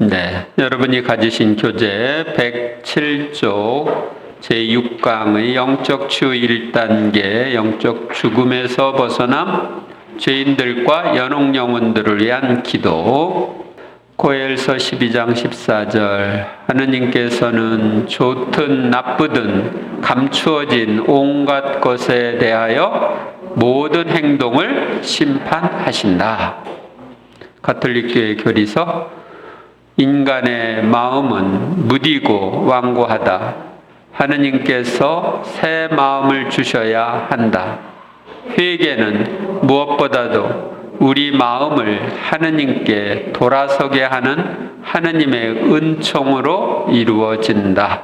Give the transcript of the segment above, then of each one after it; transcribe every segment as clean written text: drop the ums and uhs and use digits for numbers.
네, 여러분이 가지신 교재 107쪽 제6강의 영적 치유 1단계 영적 죽음에서 벗어남 죄인들과 연옥 영혼들을 위한 기도. 고엘서 12장 14절 하느님께서는 좋든 나쁘든 감추어진 온갖 것에 대하여 모든 행동을 심판하신다. 가톨릭교회 교리서 인간의 마음은 무디고 완고하다. 하느님께서 새 마음을 주셔야 한다. 회개는 무엇보다도 우리 마음을 하느님께 돌아서게 하는 하느님의 은총으로 이루어진다.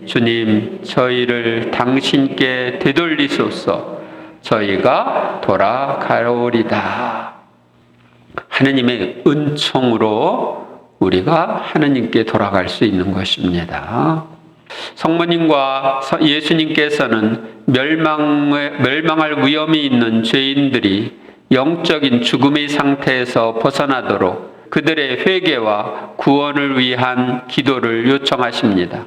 주님, 저희를 당신께 되돌리소서. 저희가 돌아가오리다. 하느님의 은총으로 우리가 하느님께 돌아갈 수 있는 것입니다. 성모님과 예수님께서는 멸망할 위험이 있는 죄인들이 영적인 죽음의 상태에서 벗어나도록 그들의 회개와 구원을 위한 기도를 요청하십니다.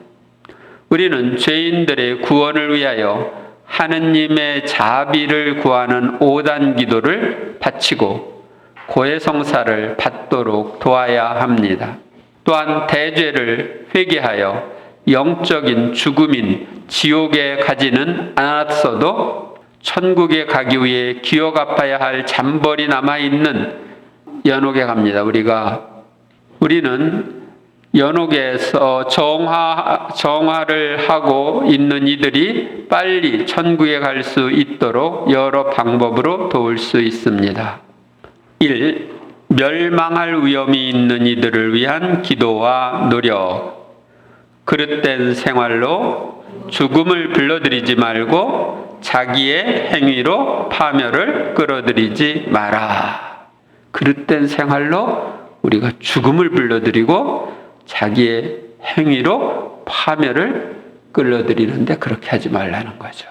우리는 죄인들의 구원을 위하여 하느님의 자비를 구하는 5단 기도를 바치고 고해성사를 받도록 도와야 합니다. 또한 대죄를 회개하여 영적인 죽음인 지옥에 가지는 않았어도 천국에 가기 위해 기어 갚아야 할 잔벌이 남아있는 연옥에 갑니다. 우리는 연옥에서 정화를 하고 있는 이들이 빨리 천국에 갈 수 있도록 여러 방법으로 도울 수 있습니다. 1. 멸망할 위험이 있는 이들을 위한 기도와 노력. 그릇된 생활로 죽음을 불러들이지 말고 자기의 행위로 파멸을 끌어들이지 마라. 그릇된 생활로 우리가 죽음을 불러들이고 자기의 행위로 파멸을 끌어들이는데 그렇게 하지 말라는 거죠.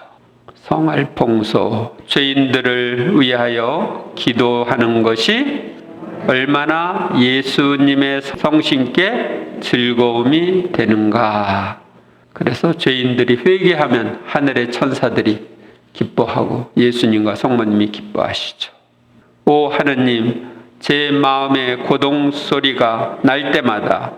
성알봉소, 죄인들을 위하여 기도하는 것이 얼마나 예수님의 성신께 즐거움이 되는가. 그래서 죄인들이 회개하면 하늘의 천사들이 기뻐하고 예수님과 성모님이 기뻐하시죠. 오 하느님, 제 마음의 고동 소리가 날 때마다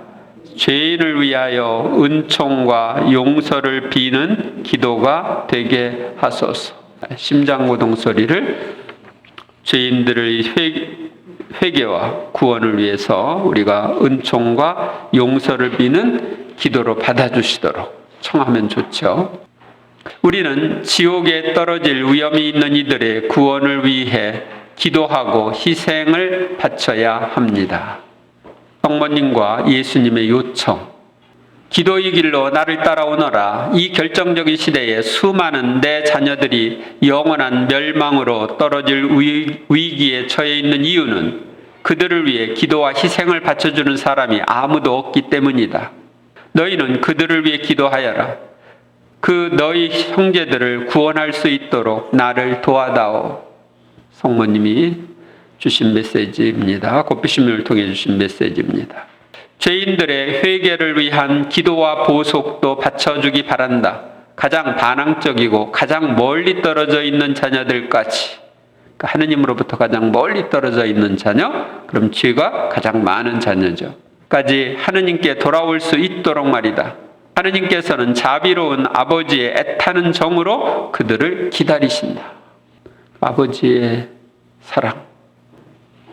죄인을 위하여 은총과 용서를 비는 기도가 되게 하소서. 심장고동 소리를 죄인들의 회개와 구원을 위해서 우리가 은총과 용서를 비는 기도로 받아주시도록 청하면 좋죠. 우리는 지옥에 떨어질 위험이 있는 이들의 구원을 위해 기도하고 희생을 바쳐야 합니다. 성모님과 예수님의 요청. 기도의 길로 나를 따라오너라. 이 결정적인 시대에 수많은 내 자녀들이 영원한 멸망으로 떨어질 위기에 처해 있는 이유는 그들을 위해 기도와 희생을 바쳐주는 사람이 아무도 없기 때문이다. 너희는 그들을 위해 기도하여라. 그 너희 형제들을 구원할 수 있도록 나를 도와다오. 성모님이 주신 메시지입니다. 곱비심을 통해 주신 메시지입니다. 죄인들의 회개를 위한 기도와 보속도 바쳐주기 바란다. 가장 반항적이고 가장 멀리 떨어져 있는 자녀들까지, 그러니까 하느님으로부터 가장 멀리 떨어져 있는 자녀, 그럼 죄가 가장 많은 자녀죠. 까지 하느님께 돌아올 수 있도록 말이다. 하느님께서는 자비로운 아버지의 애타는 정으로 그들을 기다리신다. 아버지의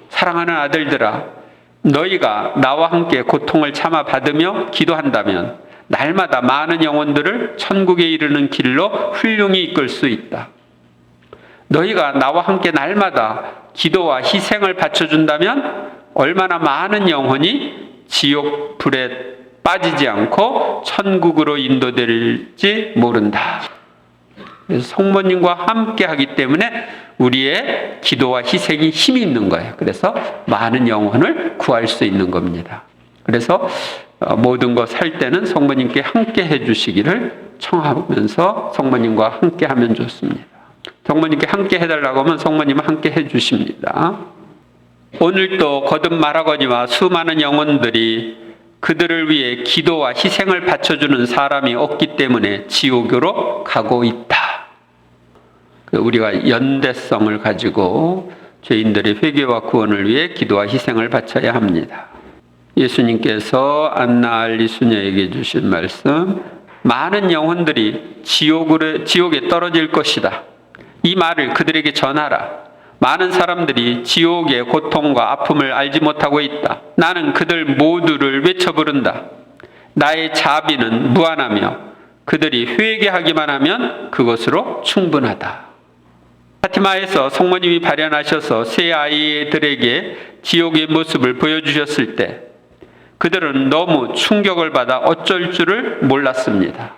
사랑하는 아들들아, 너희가 나와 함께 고통을 참아 받으며 기도한다면 날마다 많은 영혼들을 천국에 이르는 길로 훌륭히 이끌 수 있다. 너희가 나와 함께 날마다 기도와 희생을 바쳐준다면 얼마나 많은 영혼이 지옥 불에 빠지지 않고 천국으로 인도될지 모른다. 그래서 성모님과 함께 하기 때문에 우리의 기도와 희생이 힘이 있는 거예요. 그래서 많은 영혼을 구할 수 있는 겁니다. 그래서 모든 것 할 때는 성모님께 함께 해주시기를 청하면서 성모님과 함께 하면 좋습니다. 성모님께 함께 해달라고 하면 성모님은 함께 해주십니다. 오늘도 거듭 말하거니와 수많은 영혼들이 그들을 위해 기도와 희생을 바쳐주는 사람이 없기 때문에 지옥으로 가고 있다. 우리가 연대성을 가지고 죄인들의 회개와 구원을 위해 기도와 희생을 바쳐야 합니다. 예수님께서 안나 알리 수녀에게 주신 말씀, 많은 영혼들이 지옥에 떨어질 것이다. 이 말을 그들에게 전하라. 많은 사람들이 지옥의 고통과 아픔을 알지 못하고 있다. 나는 그들 모두를 외쳐 부른다. 나의 자비는 무한하며 그들이 회개하기만 하면 그것으로 충분하다. 파티마에서 성모님이 발현하셔서 세 아이들에게 지옥의 모습을 보여주셨을 때 그들은 너무 충격을 받아 어쩔 줄을 몰랐습니다.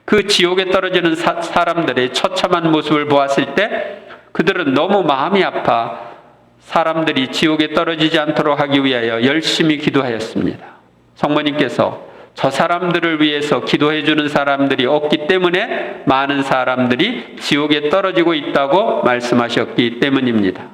그 지옥에 떨어지는 사람들의 처참한 모습을 보았을 때 그들은 너무 마음이 아파 사람들이 지옥에 떨어지지 않도록 하기 위하여 열심히 기도하였습니다. 성모님께서 저 사람들을 위해서 기도해 주는 사람들이 없기 때문에 많은 사람들이 지옥에 떨어지고 있다고 말씀하셨기 때문입니다.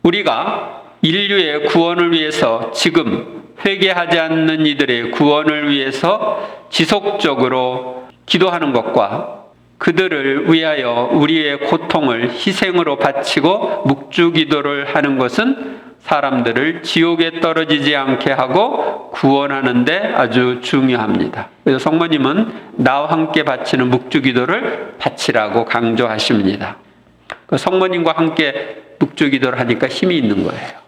우리가 인류의 구원을 위해서 지금 회개하지 않는 이들의 구원을 위해서 지속적으로 기도하는 것과 그들을 위하여 우리의 고통을 희생으로 바치고 묵주기도를 하는 것은 사람들을 지옥에 떨어지지 않게 하고 구원하는 데 아주 중요합니다. 그래서 성모님은 나와 함께 바치는 묵주기도를 바치라고 강조하십니다. 성모님과 함께 묵주기도를 하니까 힘이 있는 거예요.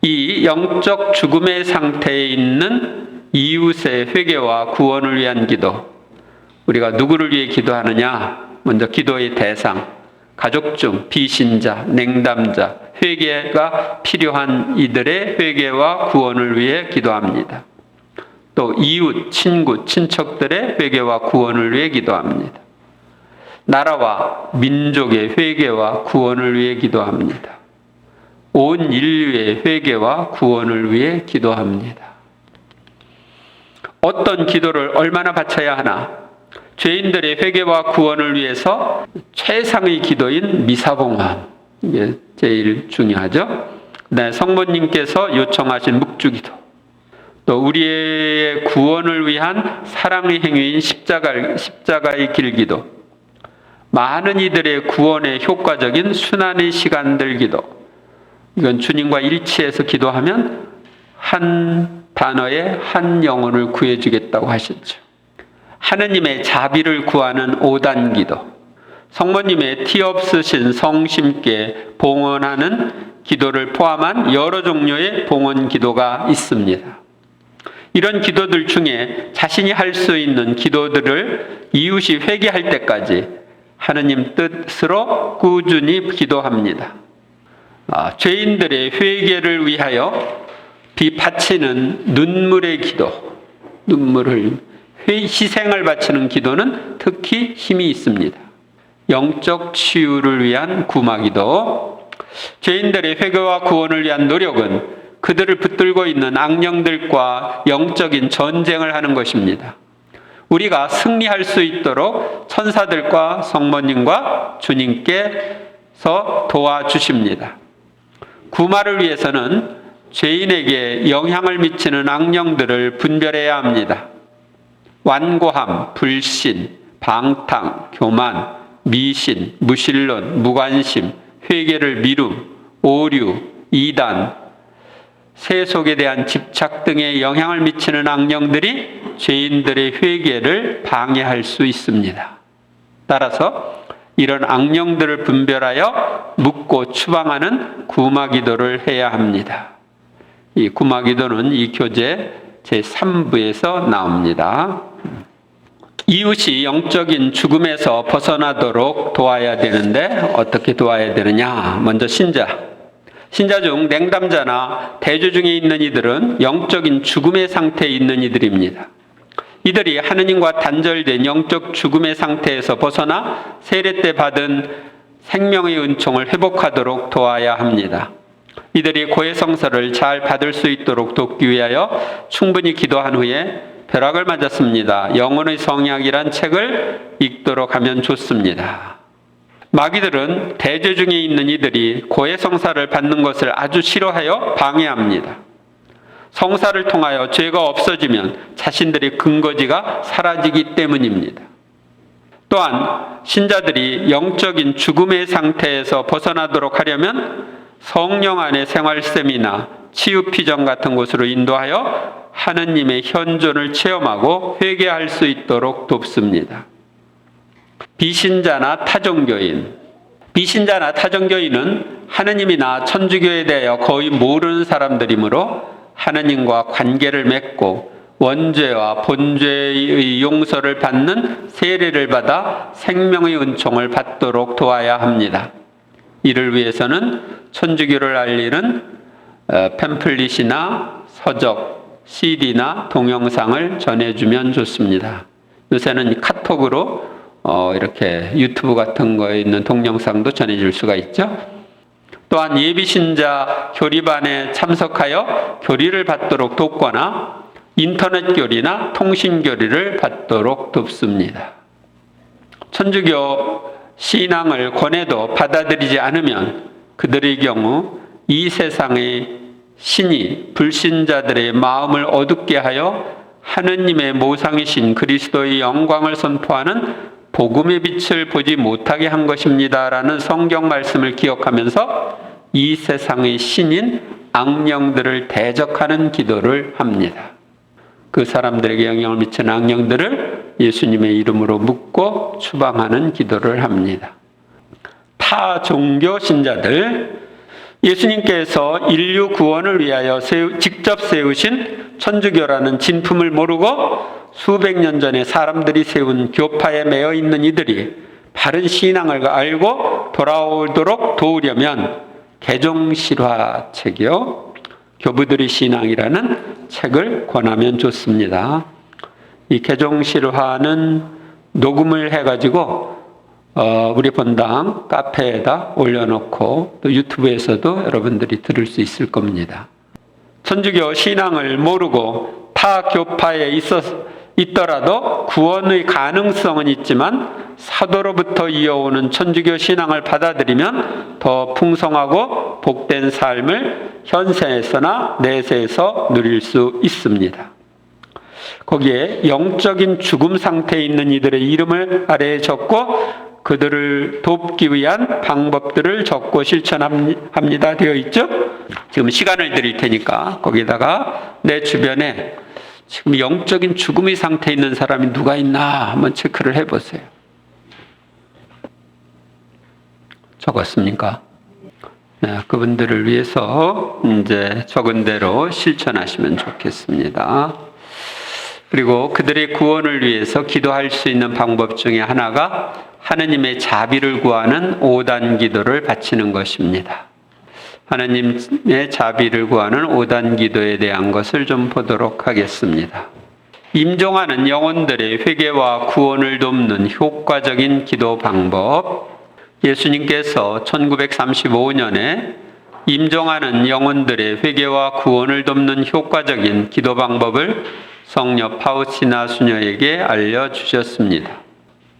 이 영적 죽음의 상태에 있는 이웃의 회개와 구원을 위한 기도, 우리가 누구를 위해 기도하느냐? 먼저 기도의 대상, 가족 중 비신자, 냉담자, 회개가 필요한 이들의 회개와 구원을 위해 기도합니다. 또 이웃, 친구, 친척들의 회개와 구원을 위해 기도합니다. 나라와 민족의 회개와 구원을 위해 기도합니다. 온 인류의 회개와 구원을 위해 기도합니다. 어떤 기도를 얼마나 바쳐야 하나? 죄인들의 회개와 구원을 위해서 최상의 기도인 미사봉헌, 이게 제일 중요하죠. 네, 성모님께서 요청하신 묵주기도, 또 우리의 구원을 위한 사랑의 행위인 십자가의 길기도, 많은 이들의 구원에 효과적인 순환의 시간들 기도, 이건 주님과 일치해서 기도하면 한 단어에 한 영혼을 구해주겠다고 하셨죠. 하느님의 자비를 구하는 5단 기도, 성모님의 티 없으신 성심께 봉헌하는 기도를 포함한 여러 종류의 봉헌 기도가 있습니다. 이런 기도들 중에 자신이 할 수 있는 기도들을 이웃이 회개할 때까지 하느님 뜻으로 꾸준히 기도합니다. 죄인들의 회개를 위하여 바치는 눈물의 기도, 희생을 바치는 기도는 특히 힘이 있습니다. 영적 치유를 위한 구마기도, 죄인들의 회개와 구원을 위한 노력은 그들을 붙들고 있는 악령들과 영적인 전쟁을 하는 것입니다. 우리가 승리할 수 있도록 천사들과 성모님과 주님께서 도와주십니다. 구마를 위해서는 죄인에게 영향을 미치는 악령들을 분별해야 합니다. 완고함, 불신, 방탕, 교만, 미신, 무신론, 무관심, 회개를 미룸, 오류, 이단, 세속에 대한 집착 등의 영향을 미치는 악령들이 죄인들의 회개를 방해할 수 있습니다. 따라서 이런 악령들을 분별하여 묻고 추방하는 구마기도를 해야 합니다. 이 구마기도는 이 교재 제3부에서 나옵니다. 이웃이 영적인 죽음에서 벗어나도록 도와야 되는데 어떻게 도와야 되느냐? 먼저 신자 중 냉담자나 대조 중에 있는 이들은 영적인 죽음의 상태에 있는 이들입니다. 이들이 하느님과 단절된 영적 죽음의 상태에서 벗어나 세례 때 받은 생명의 은총을 회복하도록 도와야 합니다. 이들이 고해성사를 잘 받을 수 있도록 돕기 위하여 충분히 기도한 후에 벼락을 맞았습니다. 영혼의 성약이란 책을 읽도록 하면 좋습니다. 마귀들은 대죄 중에 있는 이들이 고해성사를 받는 것을 아주 싫어하여 방해합니다. 성사를 통하여 죄가 없어지면 자신들의 근거지가 사라지기 때문입니다. 또한 신자들이 영적인 죽음의 상태에서 벗어나도록 하려면 성령 안의 생활셈이나 치유피정 같은 곳으로 인도하여 하느님의 현존을 체험하고 회개할 수 있도록 돕습니다. 비신자나 타종교인은 하느님이나 천주교에 대하여 거의 모르는 사람들이므로 하느님과 관계를 맺고 원죄와 본죄의 용서를 받는 세례를 받아 생명의 은총을 받도록 도와야 합니다. 이를 위해서는 천주교를 알리는 팸플릿이나 서적, CD나 동영상을 전해주면 좋습니다. 요새는 카톡으로 이렇게 유튜브 같은 거에 있는 동영상도 전해줄 수가 있죠. 또한 예비신자 교리반에 참석하여 교리를 받도록 돕거나 인터넷 교리나 통신 교리를 받도록 돕습니다. 천주교 신앙을 권해도 받아들이지 않으면 그들의 경우 이 세상의 신이 불신자들의 마음을 어둡게 하여 하느님의 모상이신 그리스도의 영광을 선포하는 복음의 빛을 보지 못하게 한 것입니다라는 성경 말씀을 기억하면서 이 세상의 신인 악령들을 대적하는 기도를 합니다. 그 사람들에게 영향을 미치는 악령들을 예수님의 이름으로 묶고 추방하는 기도를 합니다. 타 종교 신자들, 예수님께서 인류 구원을 위하여 직접 세우신 천주교라는 진품을 모르고 수백 년 전에 사람들이 세운 교파에 매여 있는 이들이 바른 신앙을 알고 돌아오도록 도우려면 개종실화 책이요, 교부들의 신앙이라는 책을 권하면 좋습니다. 이 개종실화는 녹음을 해가지고 우리 본당 카페에다 올려놓고 또 유튜브에서도 여러분들이 들을 수 있을 겁니다. 천주교 신앙을 모르고 타 교파에 있더라도 구원의 가능성은 있지만 사도로부터 이어오는 천주교 신앙을 받아들이면 더 풍성하고 복된 삶을 현세에서나 내세에서 누릴 수 있습니다. 거기에 영적인 죽음 상태에 있는 이들의 이름을 아래에 적고 그들을 돕기 위한 방법들을 적고 실천합니다 되어 있죠. 지금 시간을 드릴 테니까 거기다가 내 주변에 지금 영적인 죽음의 상태에 있는 사람이 누가 있나 한번 체크를 해보세요. 적었습니까? 네, 그분들을 위해서 이제 적은 대로 실천하시면 좋겠습니다. 그리고 그들의 구원을 위해서 기도할 수 있는 방법 중에 하나가 하느님의 자비를 구하는 5단 기도를 바치는 것입니다. 하나님의 자비를 구하는 5단 기도에 대한 것을 좀 보도록 하겠습니다. 임종하는 영혼들의 회개와 구원을 돕는 효과적인 기도 방법. 예수님께서 1935년에 임종하는 영혼들의 회개와 구원을 돕는 효과적인 기도 방법을 성녀 파우치나 수녀에게 알려주셨습니다.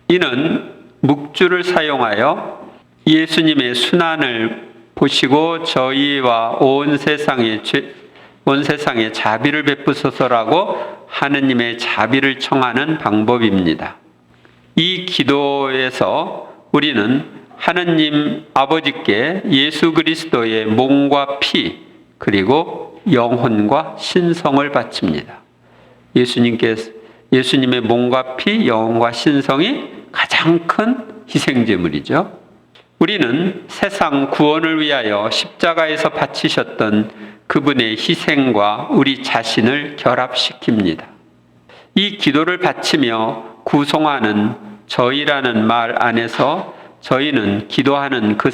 이는 묵주를 사용하여 예수님의 순환을 보시고 저희와 온 세상에 자비를 베푸소서라고 하느님의 자비를 청하는 방법입니다. 이 기도에서 우리는 하느님 아버지께 예수 그리스도의 몸과 피 그리고 영혼과 신성을 바칩니다. 예수님의 몸과 피, 영혼과 신성이 가장 큰 희생제물이죠. 우리는 세상 구원을 위하여 십자가에서 바치셨던 그분의 희생과 우리 자신을 결합시킵니다. 이 기도를 바치며 구송하는 저희라는 말 안에서 저희는 기도하는 그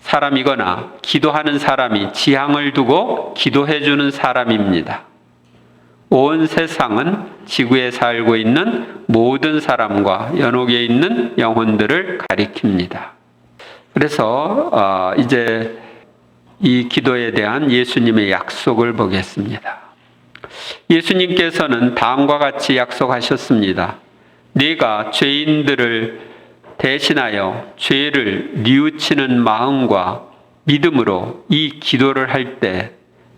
사람이거나 기도하는 사람이 지향을 두고 기도해주는 사람입니다. 온 세상은 지구에 살고 있는 모든 사람과 연옥에 있는 영혼들을 가리킵니다. 그래서 이제 이 기도에 대한 예수님의 약속을 보겠습니다. 예수님께서는 다음과 같이 약속하셨습니다. 네가 죄인들을 대신하여 죄를 뉘우치는 마음과 믿음으로 이 기도를 할 때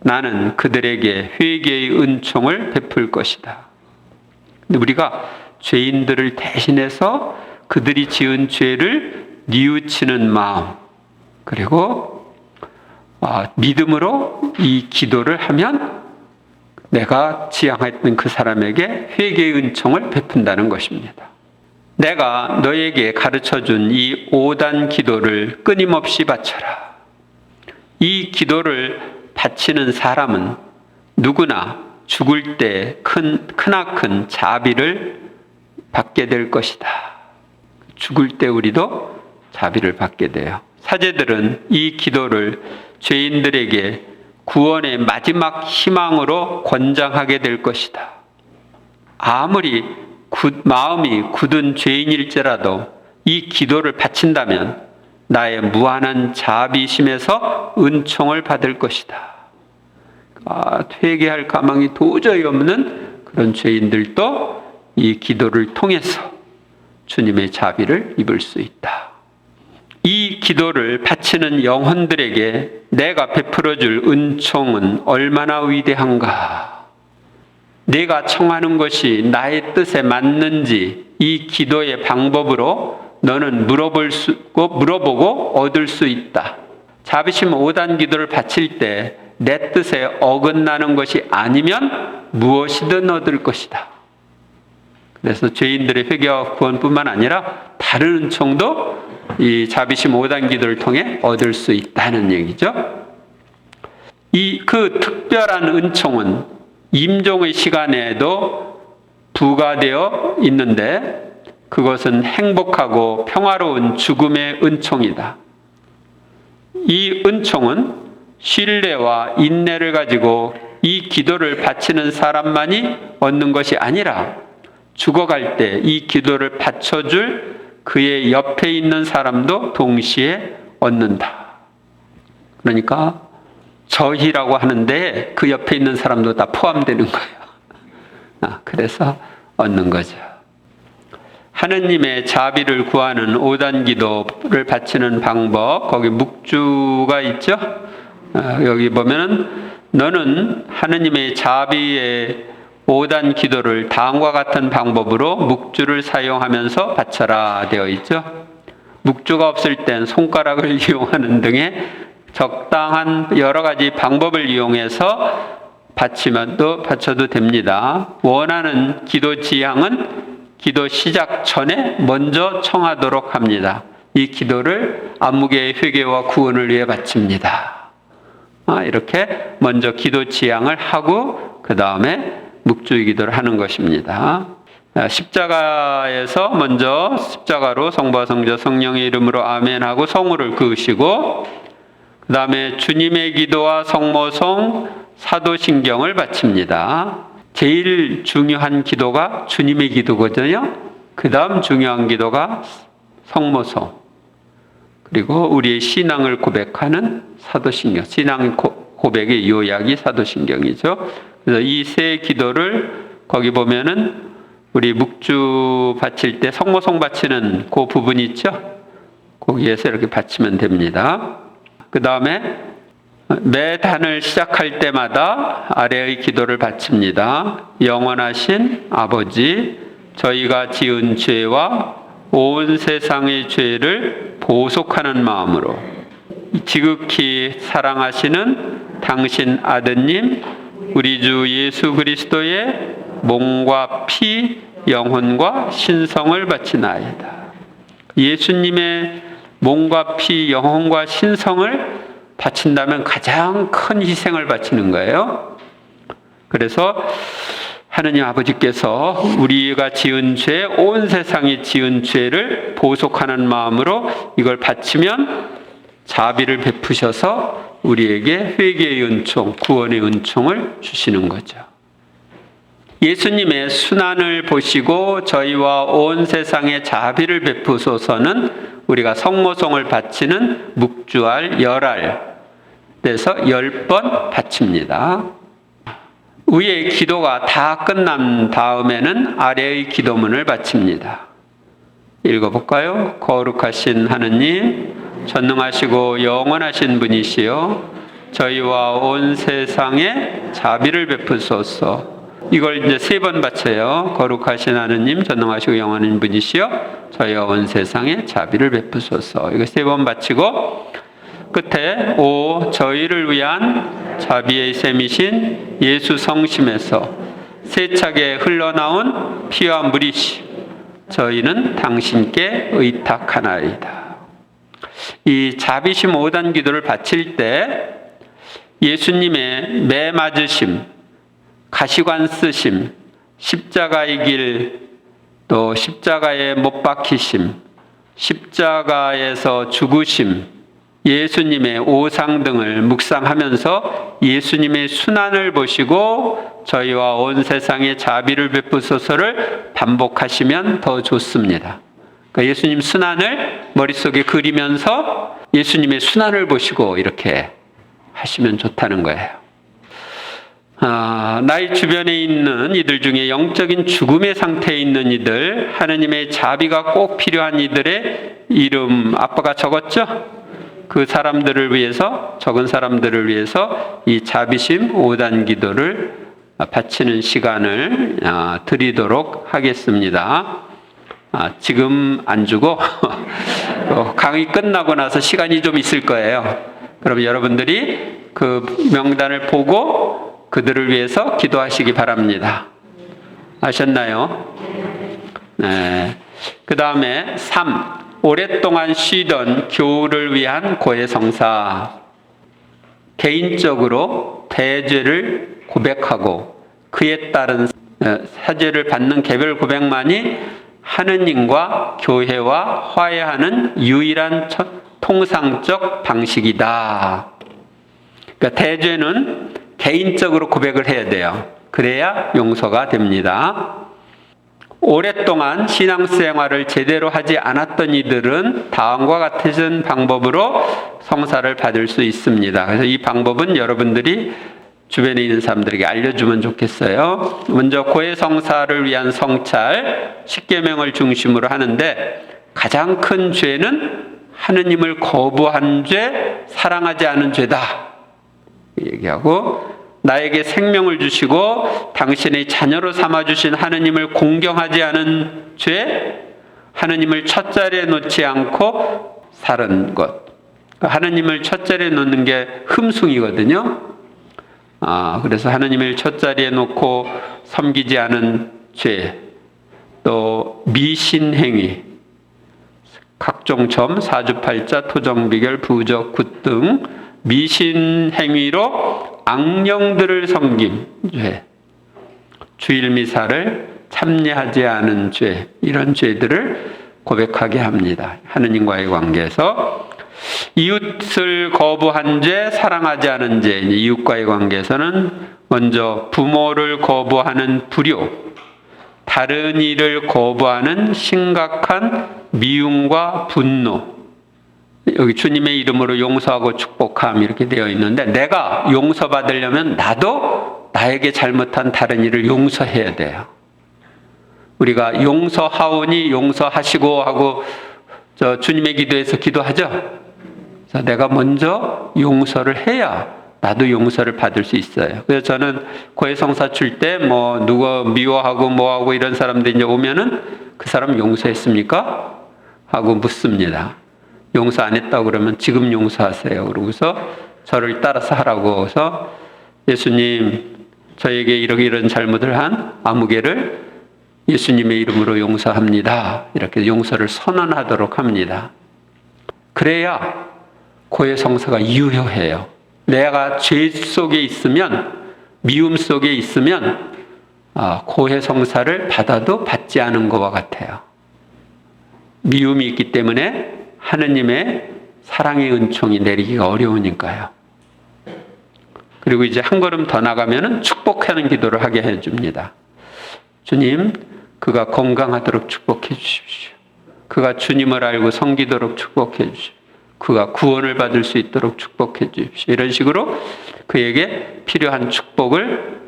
나는 그들에게 회개의 은총을 베풀 것이다. 근데 우리가 죄인들을 대신해서 그들이 지은 죄를 뉘우치는 마음, 그리고 믿음으로 이 기도를 하면 내가 지향했던 그 사람에게 회개의 은총을 베푼다는 것입니다. 내가 너에게 가르쳐준 이 5단 기도를 끊임없이 바쳐라. 이 기도를 바치는 사람은 누구나 죽을 때 크나큰 자비를 받게 될 것이다. 죽을 때 우리도 자비를 받게 돼요. 사제들은 이 기도를 죄인들에게 구원의 마지막 희망으로 권장하게 될 것이다. 아무리 마음이 굳은 죄인일지라도 이 기도를 바친다면 나의 무한한 자비심에서 은총을 받을 것이다. 회개할 가망이 도저히 없는 그런 죄인들도 이 기도를 통해서 주님의 자비를 입을 수 있다. 이 기도를 바치는 영혼들에게 내가 베풀어줄 은총은 얼마나 위대한가. 내가 청하는 것이 나의 뜻에 맞는지 이 기도의 방법으로 너는 물어보고 얻을 수 있다. 자비심 5단 기도를 바칠 때 내 뜻에 어긋나는 것이 아니면 무엇이든 얻을 것이다. 그래서 죄인들의 회개와 구원뿐만 아니라 다른 은총도 이 자비심 5단 기도를 통해 얻을 수 있다는 얘기죠. 그 특별한 은총은 임종의 시간에도 부과되어 있는데 그것은 행복하고 평화로운 죽음의 은총이다. 이 은총은 신뢰와 인내를 가지고 이 기도를 바치는 사람만이 얻는 것이 아니라 죽어갈 때 이 기도를 바쳐줄 그의 옆에 있는 사람도 동시에 얻는다. 그러니까 저희라고 하는데 그 옆에 있는 사람도 다 포함되는 거예요. 그래서 얻는 거죠. 하느님의 자비를 구하는 5단 기도를 바치는 방법, 거기 묵주가 있죠. 여기 보면은 너는 하느님의 자비의 5단 기도를 다음과 같은 방법으로 묵주를 사용하면서 바쳐라 되어 있죠. 묵주가 없을 땐 손가락을 이용하는 등의 적당한 여러 가지 방법을 이용해서 바쳐도 됩니다. 원하는 기도 지향은 기도 시작 전에 먼저 청하도록 합니다. 이 기도를 안무개의 회개와 구원을 위해 바칩니다. 이렇게 먼저 기도 지향을 하고 그 다음에 묵주의 기도를 하는 것입니다. 십자가에서 먼저 십자가로 성부와 성자 성령의 이름으로 아멘 하고 성우를 그으시고 그 다음에 주님의 기도와 성모송 사도신경을 바칩니다. 제일 중요한 기도가 주님의 기도거든요. 그 다음 중요한 기도가 성모송, 그리고 우리의 신앙을 고백하는 사도신경, 신앙 고백의 요약이 사도신경이죠. 그래서 이 세 기도를 거기 보면은 우리 묵주 바칠 때 성모송 바치는 그 부분 있죠. 거기에서 이렇게 바치면 됩니다. 그 다음에 매 단을 시작할 때마다 아래의 기도를 바칩니다. 영원하신 아버지, 저희가 지은 죄와 온 세상의 죄를 보속하는 마음으로 지극히 사랑하시는 당신 아드님 우리 주 예수 그리스도의 몸과 피, 영혼과 신성을 바치나이다. 예수님의 몸과 피, 영혼과 신성을 바친다면 가장 큰 희생을 바치는 거예요. 그래서 하느님 아버지께서 우리가 지은 죄, 온 세상이 지은 죄를 보속하는 마음으로 이걸 바치면 자비를 베푸셔서 우리에게 회개의 은총, 구원의 은총을 주시는 거죠. 예수님의 순환을 보시고 저희와 온 세상에 자비를 베푸소서는 우리가 성모송을 바치는 묵주알 열알 그래서 10번 바칩니다. 위의 기도가 다 끝난 다음에는 아래의 기도문을 바칩니다. 읽어볼까요? 거룩하신 하느님, 전능하시고 영원하신 분이시여, 저희와 온 세상에 자비를 베푸소서. 이걸 이제 3번 바쳐요. 거룩하신 하느님, 전능하시고 영원한 분이시여, 저희와 온 세상에 자비를 베푸소서. 이거 3번 바치고 끝에 오 저희를 위한 자비의 샘이신 예수 성심에서 세차게 흘러나온 피와 물이시, 저희는 당신께 의탁하나이다. 이 자비심 5단 기도를 바칠 때 예수님의 매 맞으심, 가시관 쓰심, 십자가의 길, 또 십자가에 못 박히심, 십자가에서 죽으심, 예수님의 오상 등을 묵상하면서 예수님의 순환을 보시고 저희와 온 세상에 자비를 베푸소서를 반복하시면 더 좋습니다. 그러니까 예수님 순환을 머릿속에 그리면서 예수님의 순환을 보시고 이렇게 하시면 좋다는 거예요. 나의 주변에 있는 이들 중에 영적인 죽음의 상태에 있는 이들, 하느님의 자비가 꼭 필요한 이들의 이름 아빠가 적었죠? 그 사람들을 위해서, 적은 사람들을 위해서 이 자비심 5단 기도를 바치는 시간을 드리도록 하겠습니다. 지금 안 주고 강의 끝나고 나서 시간이 좀 있을 거예요. 그럼 여러분들이 그 명단을 보고 그들을 위해서 기도하시기 바랍니다. 아셨나요? 네. 그 다음에 3. 오랫동안 쉬던 교우를 위한 고해성사. 개인적으로 대죄를 고백하고 그에 따른 사죄를 받는 개별 고백만이 하느님과 교회와 화해하는 유일한 통상적 방식이다. 그러니까 대죄는 개인적으로 고백을 해야 돼요. 그래야 용서가 됩니다. 오랫동안 신앙생활을 제대로 하지 않았던 이들은 다음과 같은 방법으로 성사를 받을 수 있습니다. 그래서 이 방법은 여러분들이 주변에 있는 사람들에게 알려주면 좋겠어요. 먼저 고해성사를 위한 성찰, 십계명을 중심으로 하는데 가장 큰 죄는 하느님을 거부한 죄, 사랑하지 않은 죄다 얘기하고, 나에게 생명을 주시고 당신의 자녀로 삼아주신 하느님을 공경하지 않은 죄, 하느님을 첫자리에 놓지 않고 사는 것. 하느님을 첫자리에 놓는 게 흠숭이거든요. 그래서 하느님을 첫자리에 놓고 섬기지 않은 죄, 또 미신행위, 각종 점, 사주팔자, 토정비결, 부적, 굿 등 미신행위로 악령들을 섬김 죄, 주일미사를 참여하지 않은 죄, 이런 죄들을 고백하게 합니다. 하느님과의 관계에서 이웃을 거부한 죄, 사랑하지 않은 죄. 이웃과의 관계에서는 먼저 부모를 거부하는 불효, 다른 이를 거부하는 심각한 미움과 분노. 여기 주님의 이름으로 용서하고 축복함 이렇게 되어 있는데, 내가 용서받으려면 나도 나에게 잘못한 다른 일을 용서해야 돼요. 우리가 용서하오니 용서하시고 하고 주님의 기도에서 기도하죠. 그래서 내가 먼저 용서를 해야 나도 용서를 받을 수 있어요. 그래서 저는 고해성사 출 때 누가 미워하고 뭐하고 이런 사람들이 이제 오면은 그 사람 용서했습니까? 하고 묻습니다. 용서 안 했다고 그러면 지금 용서하세요. 그러고서 저를 따라서 하라고 해서, 예수님, 저에게 이런 잘못을 한 아무개를 예수님의 이름으로 용서합니다. 이렇게 용서를 선언하도록 합니다. 그래야 고해성사가 유효해요. 내가 죄 속에 있으면, 미움 속에 있으면 고해성사를 받아도 받지 않은 것과 같아요. 미움이 있기 때문에 하느님의 사랑의 은총이 내리기가 어려우니까요. 그리고 이제 한 걸음 더 나가면은 축복하는 기도를 하게 해줍니다. 주님, 그가 건강하도록 축복해 주십시오. 그가 주님을 알고 섬기도록 축복해 주십시오. 그가 구원을 받을 수 있도록 축복해 주십시오. 이런 식으로 그에게 필요한 축복을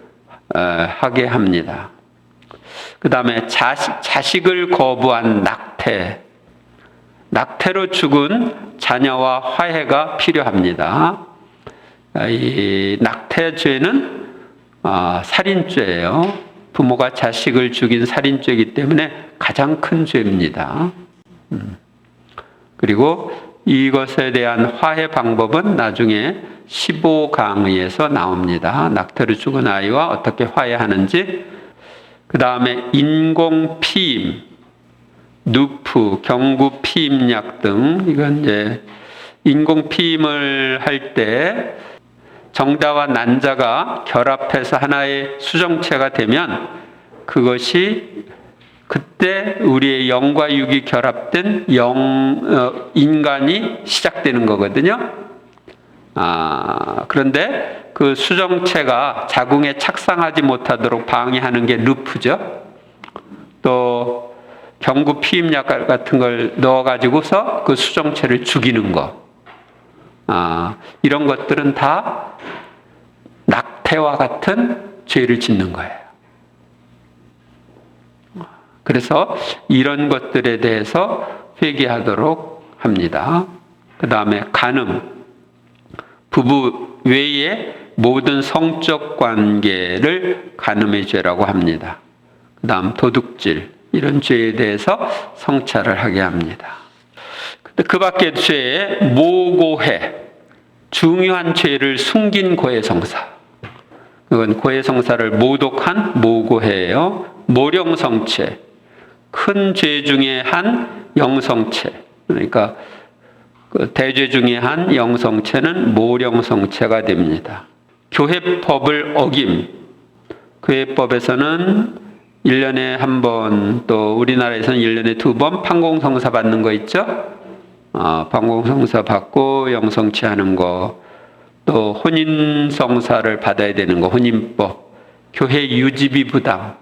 하게 합니다. 그 다음에 자식을 거부한 낙태. 낙태로 죽은 자녀와 화해가 필요합니다. 이 낙태죄는 살인죄예요. 부모가 자식을 죽인 살인죄이기 때문에 가장 큰 죄입니다. 그리고 이것에 대한 화해 방법은 나중에 15강의에서 나옵니다. 낙태로 죽은 아이와 어떻게 화해하는지. 그 다음에 인공피임, 누프, 경구피임약 등, 이건 이제 인공피임을 할 때 정자와 난자가 결합해서 하나의 수정체가 되면 그것이 그때 우리의 영과 육이 결합된 인간이 시작되는 거거든요. 그런데 그 수정체가 자궁에 착상하지 못하도록 방해하는 게 루프죠. 또 경구 피임약 같은 걸 넣어가지고서 그 수정체를 죽이는 거. 이런 것들은 다 낙태와 같은 죄를 짓는 거예요. 그래서 이런 것들에 대해서 회개하도록 합니다. 그 다음에 간음, 부부 외의 모든 성적 관계를 간음의 죄라고 합니다. 그 다음 도둑질, 이런 죄에 대해서 성찰을 하게 합니다. 그 밖의 죄에 모고해, 중요한 죄를 숨긴 고해성사. 그건 고해성사를 모독한 모고해예요. 모령성죄, 큰 죄 중에 한 영성죄. 그러니까 그 대죄 중에 한 영성죄는 모령성죄가 됩니다. 교회법을 어김. 교회법에서는 1년에 한 번, 또 우리나라에서는 1년에 2번 판공성사 받는 거 있죠? 판공성사 받고 영성취 하는 거, 또 혼인성사를 받아야 되는 거, 혼인법, 교회 유지비 부담,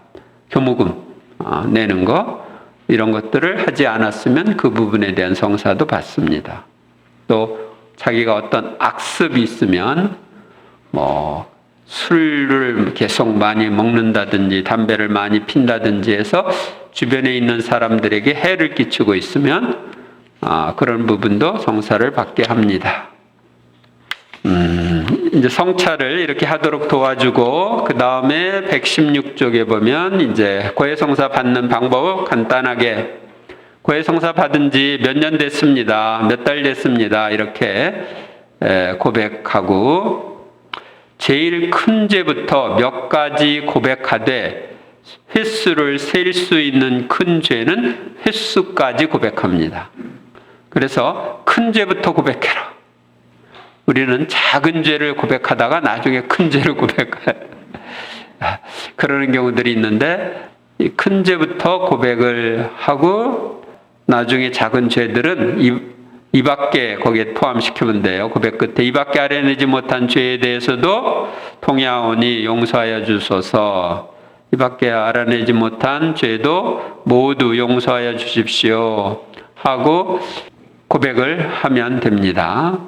교무금 내는 거, 이런 것들을 하지 않았으면 그 부분에 대한 성사도 받습니다. 또 자기가 어떤 악습이 있으면 술을 계속 많이 먹는다든지 담배를 많이 핀다든지 해서 주변에 있는 사람들에게 해를 끼치고 있으면 그런 부분도 성사를 받게 합니다. 이제 성찰을 이렇게 하도록 도와주고, 그 다음에 116쪽에 보면 이제 고해성사 받는 방법 간단하게, 고해성사 받은 지 몇 년 됐습니다, 몇 달 됐습니다, 이렇게 고백하고, 제일 큰 죄부터 몇 가지 고백하되 횟수를 셀 수 있는 큰 죄는 횟수까지 고백합니다. 그래서 큰 죄부터 고백해라. 우리는 작은 죄를 고백하다가 나중에 큰 죄를 그러는 경우들이 있는데, 큰 죄부터 고백을 하고 나중에 작은 죄들은 이 밖에 거기에 포함시키면 돼요. 고백 끝에 이 밖에 알아내지 못한 죄에 대해서도 통야오니 용서하여 주소서, 이 밖에 알아내지 못한 죄도 모두 용서하여 주십시오 하고 고백을 하면 됩니다.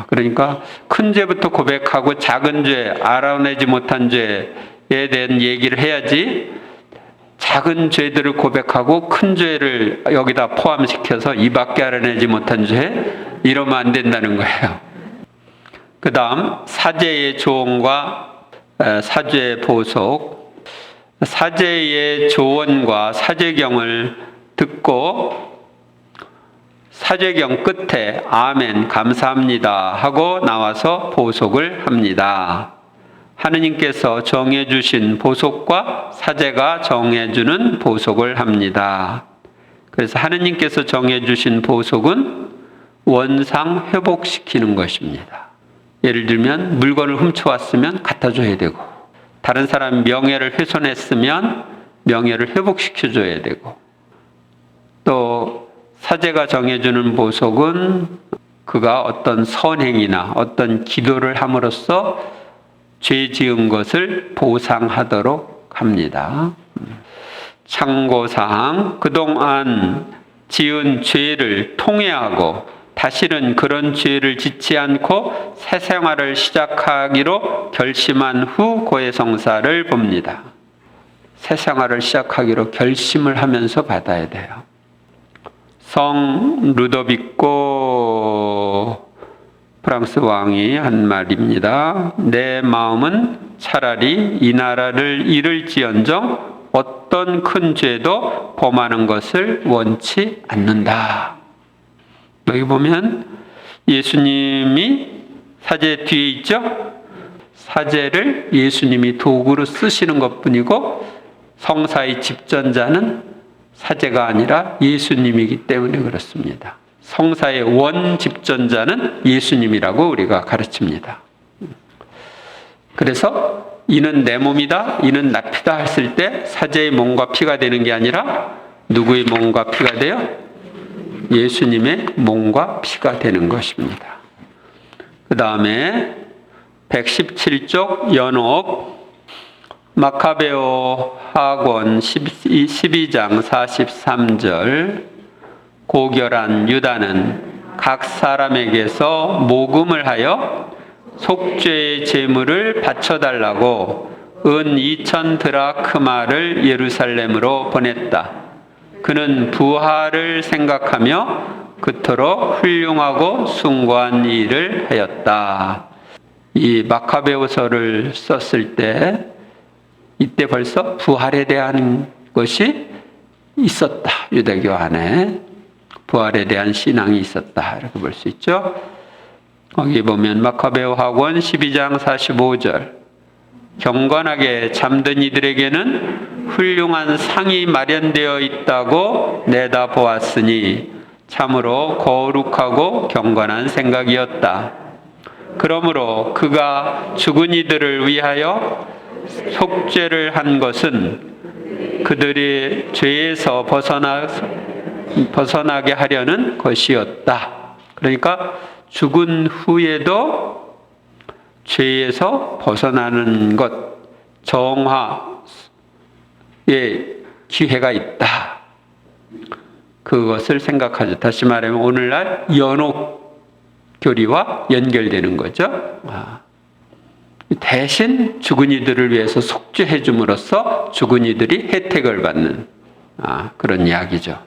그러니까 큰 죄부터 고백하고 작은 죄, 알아내지 못한 죄에 대한 얘기를 해야지, 작은 죄들을 고백하고 큰 죄를 여기다 포함시켜서 이 밖에 알아내지 못한 죄, 이러면 안 된다는 거예요. 그 다음 사제의 조언과 사죄 보속. 사제의 조언과 사제경을 듣고 사제경 끝에 아멘 감사합니다 하고 나와서 보속을 합니다. 하느님께서 정해주신 보속과 사제가 정해주는 보속을 합니다. 그래서 하느님께서 정해주신 보속은 원상 회복시키는 것입니다. 예를 들면 물건을 훔쳐왔으면 갖다 줘야 되고, 다른 사람 명예를 훼손했으면 명예를 회복시켜줘야 되고, 또 사제가 정해주는 보속은 그가 어떤 선행이나 어떤 기도를 함으로써 죄 지은 것을 보상하도록 합니다. 참고사항, 그동안 지은 죄를 통회하고 다시는 그런 죄를 짓지 않고 새 생활을 시작하기로 결심한 후 고해성사를 봅니다. 새 생활을 시작하기로 결심을 하면서 받아야 돼요. 성 루도비코 프랑스 왕이 한 말입니다. 내 마음은 차라리 이 나라를 잃을지언정 어떤 큰 죄도 범하는 것을 원치 않는다. 여기 보면 예수님이 사제 뒤에 있죠? 사제를 예수님이 도구로 쓰시는 것뿐이고 성사의 집전자는 사제가 아니라 예수님이기 때문에 그렇습니다. 성사의 원 집전자는 예수님이라고 우리가 가르칩니다. 그래서 이는 내 몸이다, 이는 나 피다 했을 때 사제의 몸과 피가 되는 게 아니라 누구의 몸과 피가 돼요? 예수님의 몸과 피가 되는 것입니다. 그 다음에 117쪽 연옥 마카베오 학원 12장 43절 고결한 유다는 각 사람에게서 모금을 하여 속죄의 제물을 바쳐달라고 은 2,000 드라크마를 예루살렘으로 보냈다. 그는 부활을 생각하며 그토록 훌륭하고 숭고한 일을 하였다. 이 마카베오서를 썼을 때 이때 벌써 부활에 대한 것이 있었다. 유대교 안에 부활에 대한 신앙이 있었다. 이렇게 볼 수 있죠. 거기 보면 마카베오 학원 12장 45절 경건하게 잠든 이들에게는 훌륭한 상이 마련되어 있다고 내다보았으니 참으로 거룩하고 경건한 생각이었다. 그러므로 그가 죽은 이들을 위하여 속죄를 한 것은 그들이 죄에서 벗어나게 하려는 것이었다. 그러니까 죽은 후에도 죄에서 벗어나는 것, 정화의 기회가 있다. 그것을 생각하죠. 다시 말하면 오늘날 연옥 교리와 연결되는 거죠. 대신 죽은 이들을 위해서 속죄해 줌으로써 죽은 이들이 혜택을 받는 그런 이야기죠.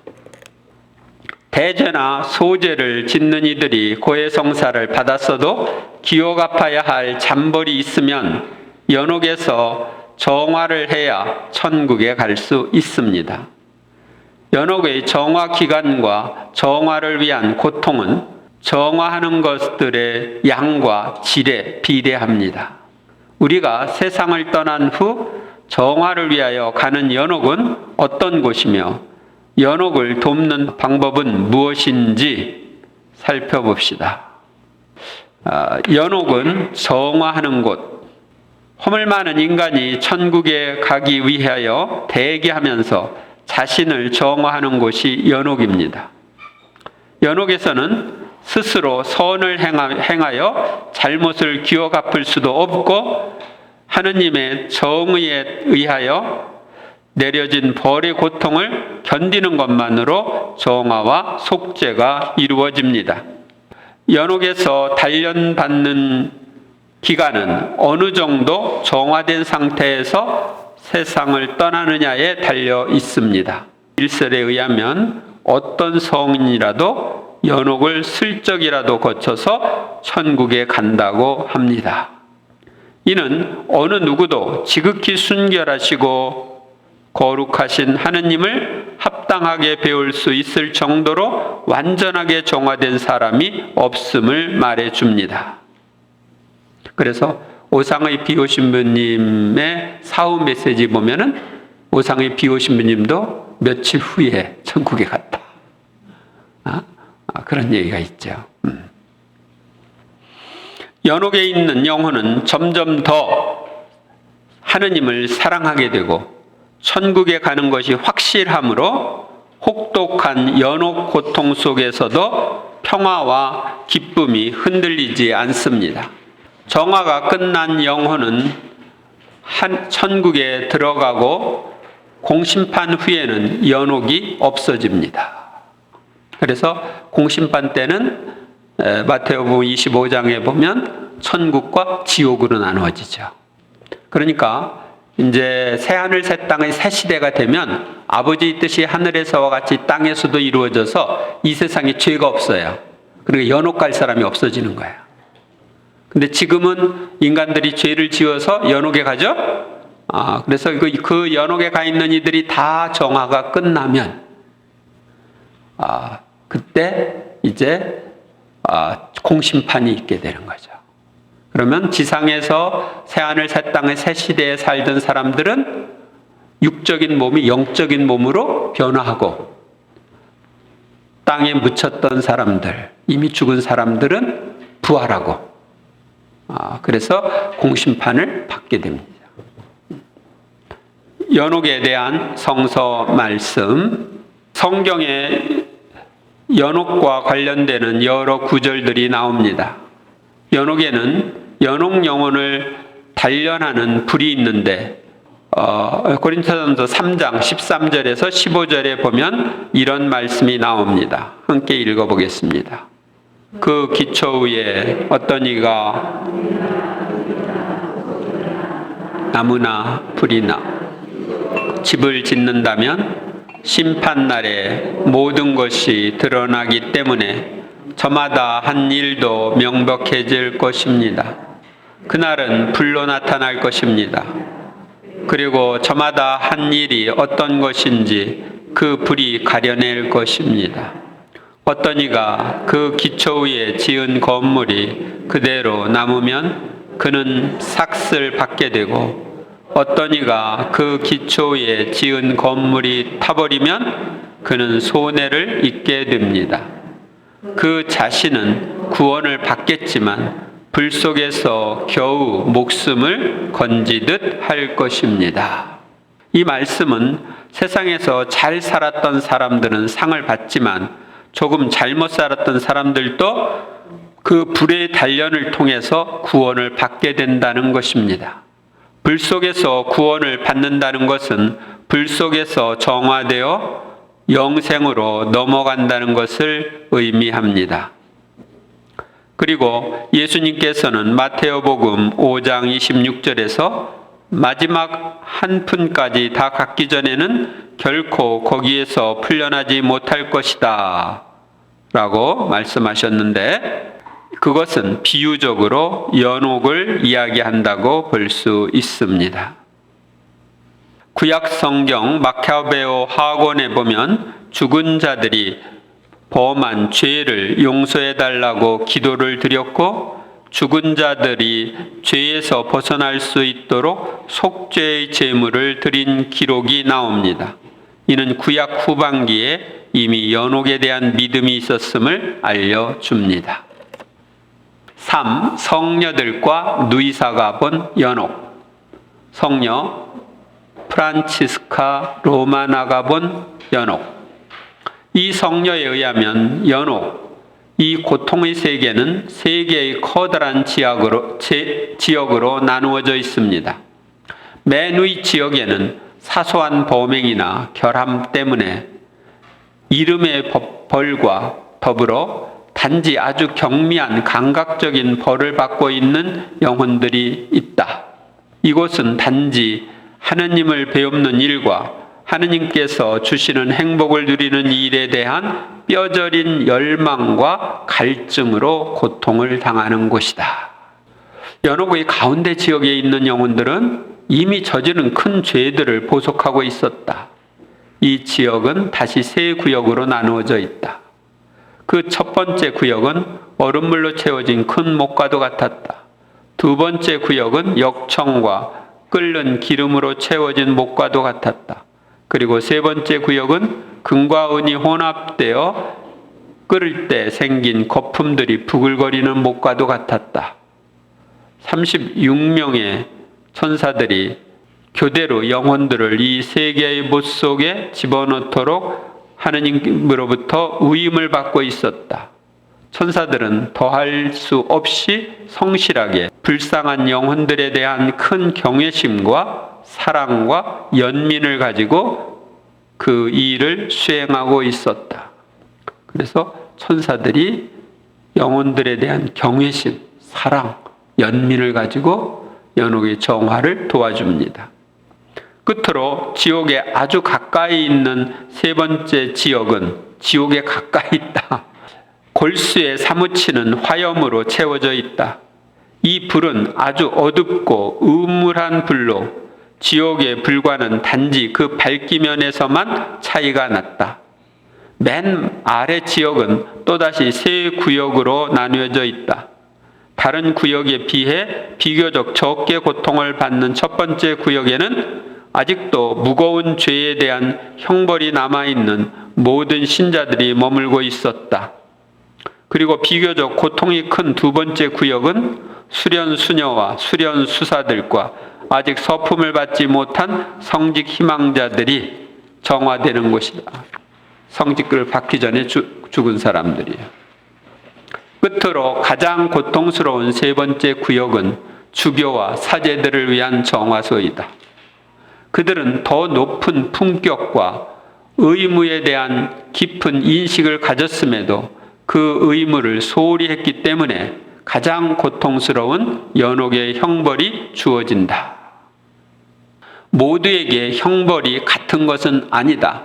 대죄나 소죄를 짓는 이들이 고해성사를 받았어도 기호 갚아야 할 잔벌이 있으면 연옥에서 정화를 해야 천국에 갈 수 있습니다. 연옥의 정화 기간과 정화를 위한 고통은 정화하는 것들의 양과 질에 비례합니다. 우리가 세상을 떠난 후 정화를 위하여 가는 연옥은 어떤 곳이며 연옥을 돕는 방법은 무엇인지 살펴봅시다. 연옥은 정화하는 곳. 허물 많은 인간이 천국에 가기 위하여 대기하면서 자신을 정화하는 곳이 연옥입니다. 연옥에서는 스스로 선을 행하여 잘못을 기어 갚을 수도 없고 하느님의 정의에 의하여 내려진 벌의 고통을 견디는 것만으로 정화와 속죄가 이루어집니다. 연옥에서 단련받는 기간은 어느 정도 정화된 상태에서 세상을 떠나느냐에 달려 있습니다. 일설에 의하면 어떤 성인이라도 연옥을 슬쩍이라도 거쳐서 천국에 간다고 합니다. 이는 어느 누구도 지극히 순결하시고 거룩하신 하느님을 합당하게 배울 수 있을 정도로 완전하게 정화된 사람이 없음을 말해줍니다. 그래서 오상의 비오신부님의 사후 메시지 보면은 오상의 비오신부님도 며칠 후에 천국에 갔다. 그런 얘기가 있죠. 연옥에 있는 영혼은 점점 더 하느님을 사랑하게 되고 천국에 가는 것이 확실하므로 혹독한 연옥 고통 속에서도 평화와 기쁨이 흔들리지 않습니다. 정화가 끝난 영혼은 천국에 들어가고 공심판 후에는 연옥이 없어집니다. 그래서 공심판 때는 마태복음 25장에 보면 천국과 지옥으로 나누어지죠. 그러니까 이제 새하늘 새 땅의 새 시대가 되면 아버지의 뜻이 하늘에서와 같이 땅에서도 이루어져서 이 세상에 죄가 없어요. 그러니까 연옥 갈 사람이 없어지는 거예요. 근데 지금은 인간들이 죄를 지어서 연옥에 가죠? 그래서 그 연옥에 가 있는 이들이 다 정화가 끝나면, 그때 이제, 공심판이 있게 되는 거죠. 그러면 지상에서 새하늘 새 땅의 새 시대에 살던 사람들은 육적인 몸이 영적인 몸으로 변화하고, 땅에 묻혔던 사람들, 이미 죽은 사람들은 부활하고, 그래서 공심판을 받게 됩니다. 연옥에 대한 성서 말씀, 성경에 연옥과 관련되는 여러 구절들이 나옵니다. 연옥에는 연옥 영혼을 단련하는 불이 있는데, 고린토전서 3장 13절에서 15절에 보면 이런 말씀이 나옵니다. 함께 읽어보겠습니다. 그 기초 위에 어떤 이가 나무나 불이나 집을 짓는다면 심판날에 모든 것이 드러나기 때문에 저마다 한 일도 명백해질 것입니다. 그날은 불로 나타날 것입니다. 그리고 저마다 한 일이 어떤 것인지 그 불이 가려낼 것입니다. 어떤 이가 그 기초 위에 지은 건물이 그대로 남으면 그는 삭슬 받게 되고, 어떤 이가 그 기초 위에 지은 건물이 타버리면 그는 손해를 입게 됩니다. 그 자신은 구원을 받겠지만 불 속에서 겨우 목숨을 건지듯 할 것입니다. 이 말씀은 세상에서 잘 살았던 사람들은 상을 받지만 조금 잘못 살았던 사람들도 그 불의 단련을 통해서 구원을 받게 된다는 것입니다. 불 속에서 구원을 받는다는 것은 불 속에서 정화되어 영생으로 넘어간다는 것을 의미합니다. 그리고 예수님께서는 마태오복음 5장 26절에서 마지막 한 푼까지 다 갚기 전에는 결코 거기에서 풀려나지 못할 것이다 라고 말씀하셨는데, 그것은 비유적으로 연옥을 이야기한다고 볼 수 있습니다. 구약 성경 마카베오 하곤에 보면 죽은 자들이 범한 죄를 용서해 달라고 기도를 드렸고, 죽은 자들이 죄에서 벗어날 수 있도록 속죄의 제물을 드린 기록이 나옵니다. 이는 구약 후반기에 이미 연옥에 대한 믿음이 있었음을 알려줍니다. 3. 성녀들과 누이사가 본 연옥. 성녀 프란치스카 로마나가 본 연옥. 이 성녀에 의하면 연옥, 이 고통의 세계는 세 개의 커다란 지역으로 나누어져 있습니다. 맨 위 지역에는 사소한 범행이나 결함 때문에 이름의 벌과 더불어 단지 아주 경미한 감각적인 벌을 받고 있는 영혼들이 있다. 이곳은 단지 하느님을 배웁는 일과 하느님께서 주시는 행복을 누리는 일에 대한 뼈저린 열망과 갈증으로 고통을 당하는 곳이다. 연옥의 가운데 지역에 있는 영혼들은 이미 저지른 큰 죄들을 보속하고 있었다. 이 지역은 다시 세 구역으로 나누어져 있다. 그 첫 번째 구역은 얼음물로 채워진 큰 목과도 같았다. 두 번째 구역은 역청과 끓는 기름으로 채워진 목과도 같았다. 그리고 세 번째 구역은 금과 은이 혼합되어 끓을 때 생긴 거품들이 부글거리는 목과도 같았다. 36명의 천사들이 교대로 영혼들을 이 세 개의 못 속에 집어넣도록 하느님으로부터 위임을 받고 있었다. 천사들은 더할 수 없이 성실하게 불쌍한 영혼들에 대한 큰 경외심과 사랑과 연민을 가지고 그 일을 수행하고 있었다. 그래서 천사들이 영혼들에 대한 경외심, 사랑, 연민을 가지고 연옥의 정화를 도와줍니다. 끝으로 지옥에 아주 가까이 있는 세 번째 지역은 지옥에 가까이 있다. 골수에 사무치는 화염으로 채워져 있다. 이 불은 아주 어둡고 음울한 불로 지옥의 불과는 단지 그 밝기면에서만 차이가 났다. 맨 아래 지역은 또다시 세 구역으로 나누어져 있다. 다른 구역에 비해 비교적 적게 고통을 받는 첫 번째 구역에는 아직도 무거운 죄에 대한 형벌이 남아있는 모든 신자들이 머물고 있었다. 그리고 비교적 고통이 큰 두 번째 구역은 수련 수녀와 수련 수사들과 아직 서품을 받지 못한 성직 희망자들이 정화되는 곳이다. 성직을 받기 전에 죽은 사람들이에요. 끝으로 가장 고통스러운 세 번째 구역은 주교와 사제들을 위한 정화소이다. 그들은 더 높은 품격과 의무에 대한 깊은 인식을 가졌음에도 그 의무를 소홀히 했기 때문에 가장 고통스러운 연옥의 형벌이 주어진다. 모두에게 형벌이 같은 것은 아니다.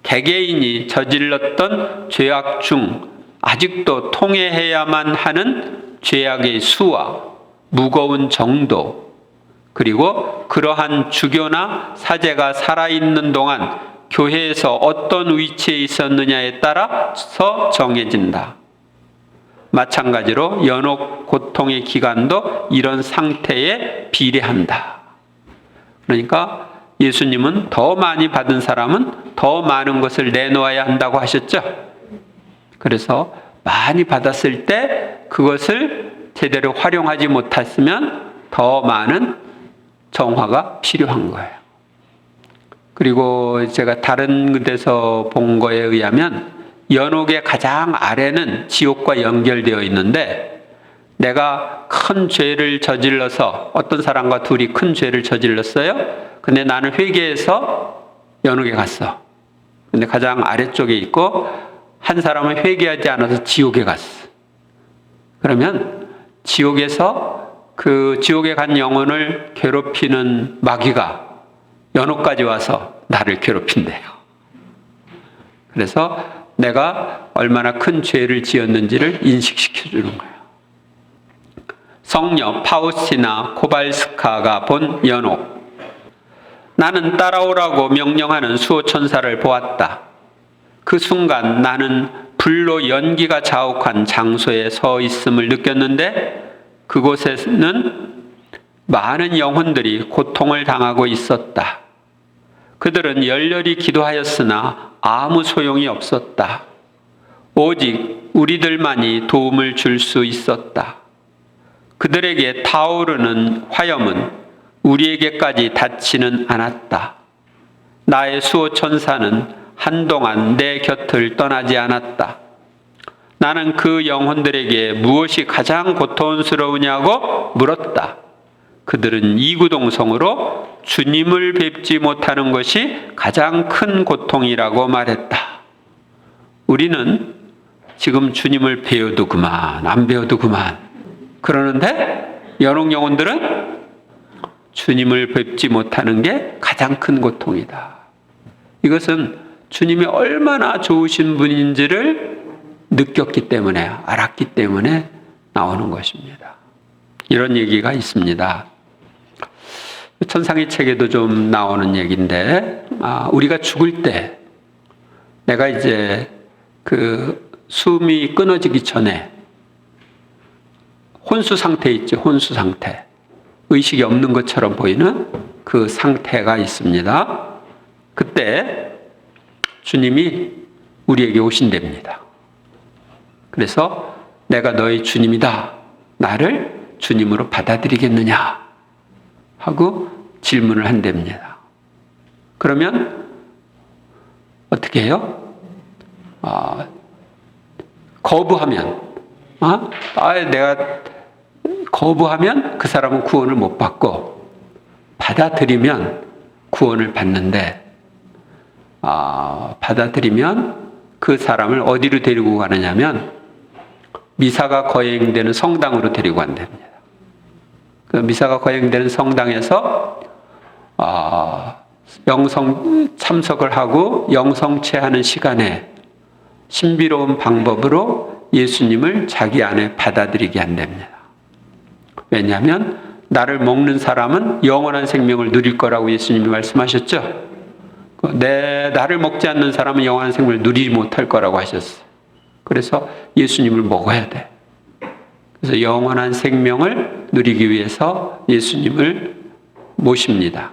개개인이 저질렀던 죄악 중 아직도 통해야만 하는 죄악의 수와 무거운 정도, 그리고 그러한 주교나 사제가 살아있는 동안 교회에서 어떤 위치에 있었느냐에 따라서 정해진다. 마찬가지로 연옥 고통의 기간도 이런 상태에 비례한다. 그러니까 예수님은 더 많이 받은 사람은 더 많은 것을 내놓아야 한다고 하셨죠. 그래서 많이 받았을 때 그것을 제대로 활용하지 못했으면 더 많은 정화가 필요한 거예요. 그리고 제가 다른 데서 본 거에 의하면 연옥의 가장 아래는 지옥과 연결되어 있는데, 내가 큰 죄를 저질러서 어떤 사람과 둘이 큰 죄를 저질렀어요. 근데 나는 회개해서 연옥에 갔어. 근데 가장 아래쪽에 있고 한 사람은 회개하지 않아서 지옥에 갔어. 그러면 지옥에서 그 지옥에 간 영혼을 괴롭히는 마귀가 연옥까지 와서 나를 괴롭힌대요. 그래서 내가 얼마나 큰 죄를 지었는지를 인식시켜 주는 거예요. 성녀 파우스티나 코발스카가 본 연옥. 나는 따라오라고 명령하는 수호천사를 보았다. 그 순간 나는 불로 연기가 자욱한 장소에 서 있음을 느꼈는데, 그곳에는 많은 영혼들이 고통을 당하고 있었다. 그들은 열렬히 기도하였으나 아무 소용이 없었다. 오직 우리들만이 도움을 줄 수 있었다. 그들에게 타오르는 화염은 우리에게까지 닿지는 않았다. 나의 수호천사는 한동안 내 곁을 떠나지 않았다. 나는 그 영혼들에게 무엇이 가장 고통스러우냐고 물었다. 그들은 이구동성으로 주님을 뵙지 못하는 것이 가장 큰 고통이라고 말했다. 우리는 지금 주님을 배워도 그만, 안 배워도 그만. 그러는데 연옥 영혼들은 주님을 뵙지 못하는 게 가장 큰 고통이다. 이것은 주님이 얼마나 좋으신 분인지를 느꼈기 때문에, 알았기 때문에 나오는 것입니다. 이런 얘기가 있습니다. 천상의 책에도 좀 나오는 얘기인데, 우리가 죽을 때 내가 이제 그 숨이 끊어지기 전에 혼수 상태 있죠. 혼수 상태. 의식이 없는 것처럼 보이는 그 상태가 있습니다. 그때 주님이 우리에게 오신답니다. 그래서 내가 너의 주님이다. 나를 주님으로 받아들이겠느냐 하고 질문을 한답니다. 그러면 어떻게 해요? 거부하면, 내가 거부하면 그 사람은 구원을 못 받고, 받아들이면 구원을 받는데, 받아들이면 그 사람을 어디로 데리고 가느냐면 미사가 거행되는 성당으로 데리고 간답니다. 그 미사가 거행되는 성당에서 영성 참석을 하고 영성체하는 시간에 신비로운 방법으로 예수님을 자기 안에 받아들이게 한답니다. 왜냐하면 나를 먹는 사람은 영원한 생명을 누릴 거라고 예수님이 말씀하셨죠. 나를 먹지 않는 사람은 영원한 생명을 누리지 못할 거라고 하셨어요. 그래서 예수님을 먹어야 돼. 그래서 영원한 생명을 누리기 위해서 예수님을 모십니다.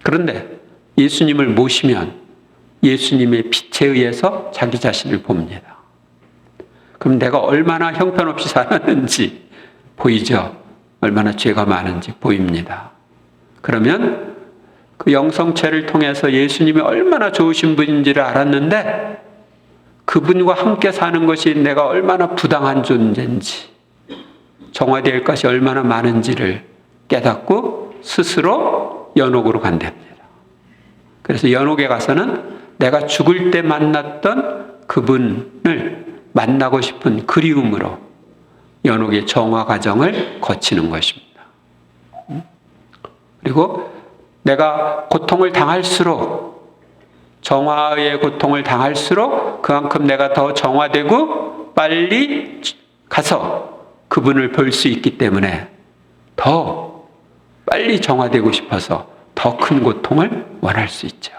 그런데 예수님을 모시면 예수님의 빛에 의해서 자기 자신을 봅니다. 그럼 내가 얼마나 형편없이 살았는지 보이죠? 얼마나 죄가 많은지 보입니다. 그러면 그 영성체를 통해서 예수님이 얼마나 좋으신 분인지를 알았는데 그분과 함께 사는 것이 내가 얼마나 부당한 존재인지, 정화될 것이 얼마나 많은지를 깨닫고 스스로 연옥으로 간답니다. 그래서 연옥에 가서는 내가 죽을 때 만났던 그분을 만나고 싶은 그리움으로 연옥의 정화 과정을 거치는 것입니다. 그리고 내가 고통을 당할수록, 정화의 고통을 당할수록 그만큼 내가 더 정화되고 빨리 가서 그분을 볼 수 있기 때문에 더 빨리 정화되고 싶어서 더 큰 고통을 원할 수 있죠.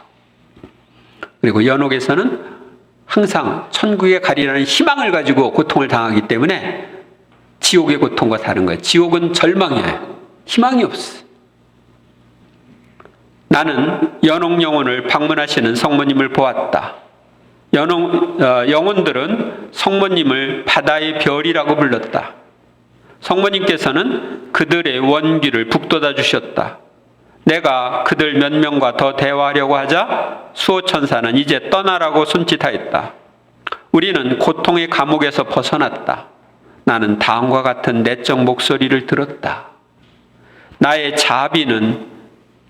그리고 연옥에서는 항상 천국에 가리라는 희망을 가지고 고통을 당하기 때문에 지옥의 고통과 다른 거예요. 지옥은 절망이에요. 희망이 없어. 나는 연옥 영혼을 방문하시는 성모님을 보았다. 영혼들은 성모님을 바다의 별이라고 불렀다. 성모님께서는 그들의 원기를 북돋아 주셨다. 내가 그들 몇 명과 더 대화하려고 하자 수호천사는 이제 떠나라고 손짓하였다. 우리는 고통의 감옥에서 벗어났다. 나는 다음과 같은 내적 목소리를 들었다. 나의 자비는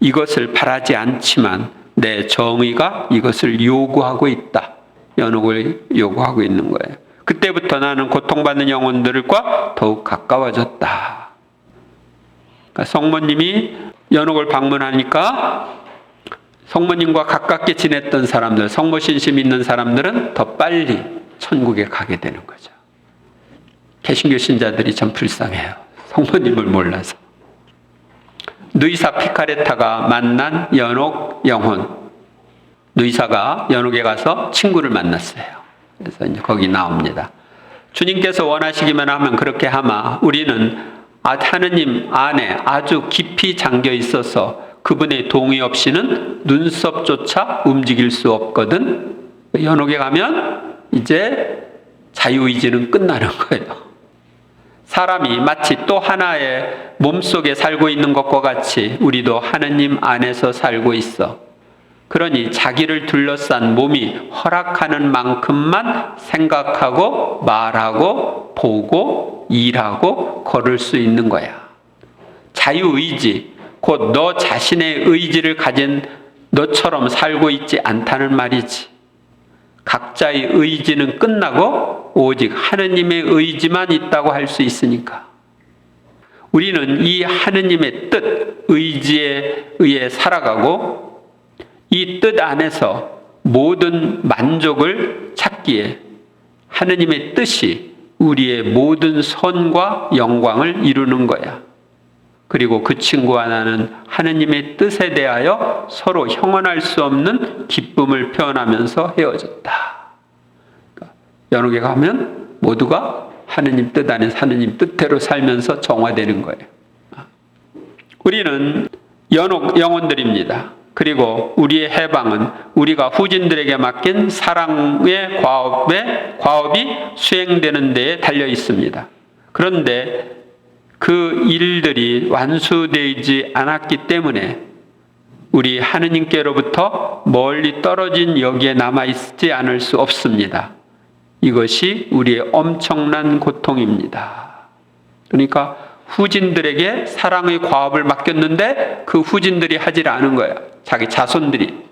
이것을 바라지 않지만 내 정의가 이것을 요구하고 있다. 연옥을 요구하고 있는 거예요. 그때부터 나는 고통받는 영혼들과 더욱 가까워졌다. 그러니까 성모님이 연옥을 방문하니까 성모님과 가깝게 지냈던 사람들, 성모신심 있는 사람들은 더 빨리 천국에 가게 되는 거죠. 개신교 신자들이 참 불쌍해요. 성모님을 몰라서. 누이사 피카레타가 만난 연옥 영혼. 누이사가 연옥에 가서 친구를 만났어요. 그래서 이제 거기 나옵니다. 주님께서 원하시기만 하면 그렇게 하마 우리는 하느님 안에 아주 깊이 잠겨 있어서 그분의 동의 없이는 눈썹조차 움직일 수 없거든. 연옥에 가면 이제 자유의지는 끝나는 거예요. 사람이 마치 또 하나의 몸속에 살고 있는 것과 같이 우리도 하느님 안에서 살고 있어. 그러니 자기를 둘러싼 몸이 허락하는 만큼만 생각하고 말하고 보고 일하고 걸을 수 있는 거야. 자유의지, 곧 너 자신의 의지를 가진 너처럼 살고 있지 않다는 말이지. 각자의 의지는 끝나고 오직 하느님의 의지만 있다고 할 수 있으니까. 우리는 이 하느님의 뜻, 의지에 의해 살아가고 이 뜻 안에서 모든 만족을 찾기에 하느님의 뜻이 우리의 모든 선과 영광을 이루는 거야. 그리고 그 친구와 나는 하느님의 뜻에 대하여 서로 형언할 수 없는 기쁨을 표현하면서 헤어졌다. 연옥에 가면 모두가 하느님 뜻 안에서 하느님 뜻대로 살면서 정화되는 거예요. 우리는 연옥 영혼들입니다. 그리고 우리의 해방은 우리가 후진들에게 맡긴 사랑의 과업이 수행되는 데에 달려 있습니다. 그런데 그 일들이 완수되지 않았기 때문에 우리 하느님께로부터 멀리 떨어진 여기에 남아있지 않을 수 없습니다. 이것이 우리의 엄청난 고통입니다. 그러니까 후진들에게 사랑의 과업을 맡겼는데 그 후진들이 하질 않은 거야. 자기 자손들이.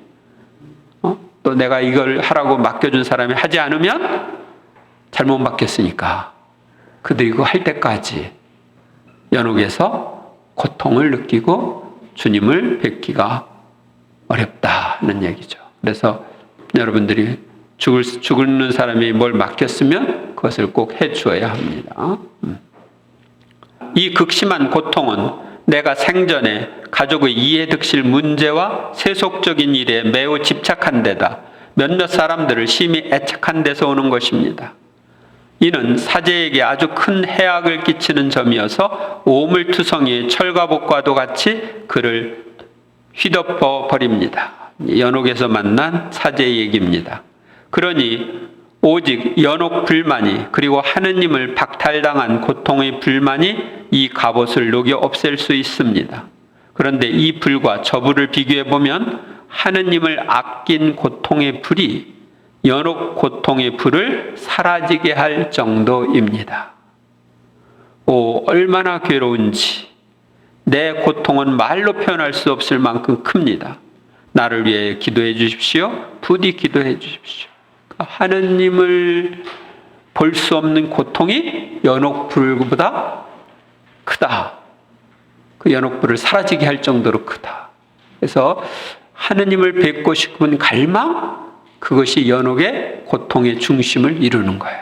또 내가 이걸 하라고 맡겨준 사람이 하지 않으면 잘못 맡겼으니까 그들이 그거 할 때까지 연옥에서 고통을 느끼고 주님을 뵙기가 어렵다는 얘기죠. 그래서 여러분들이 죽는 사람이 뭘 맡겼으면 그것을 꼭 해주어야 합니다. 이 극심한 고통은 내가 생전에 가족의 이해득실 문제와 세속적인 일에 매우 집착한 데다 몇몇 사람들을 심히 애착한 데서 오는 것입니다. 이는 사제에게 아주 큰 해악을 끼치는 점이어서 오물투성이의 철갑옷과도 같이 그를 휘덮어 버립니다. 연옥에서 만난 사제의 얘기입니다. 그러니 오직 연옥 불만이, 그리고 하느님을 박탈당한 고통의 불만이 이 갑옷을 녹여 없앨 수 있습니다. 그런데 이 불과 저 불을 비교해 보면 하느님을 아낀 고통의 불이 연옥 고통의 불을 사라지게 할 정도입니다. 얼마나 괴로운지, 내 고통은 말로 표현할 수 없을 만큼 큽니다. 나를 위해 기도해 주십시오. 부디 기도해 주십시오. 하느님을 볼 수 없는 고통이 연옥불보다 크다. 그 연옥불을 사라지게 할 정도로 크다. 그래서 하느님을 뵙고 싶은 갈망, 그것이 연옥의 고통의 중심을 이루는 거예요.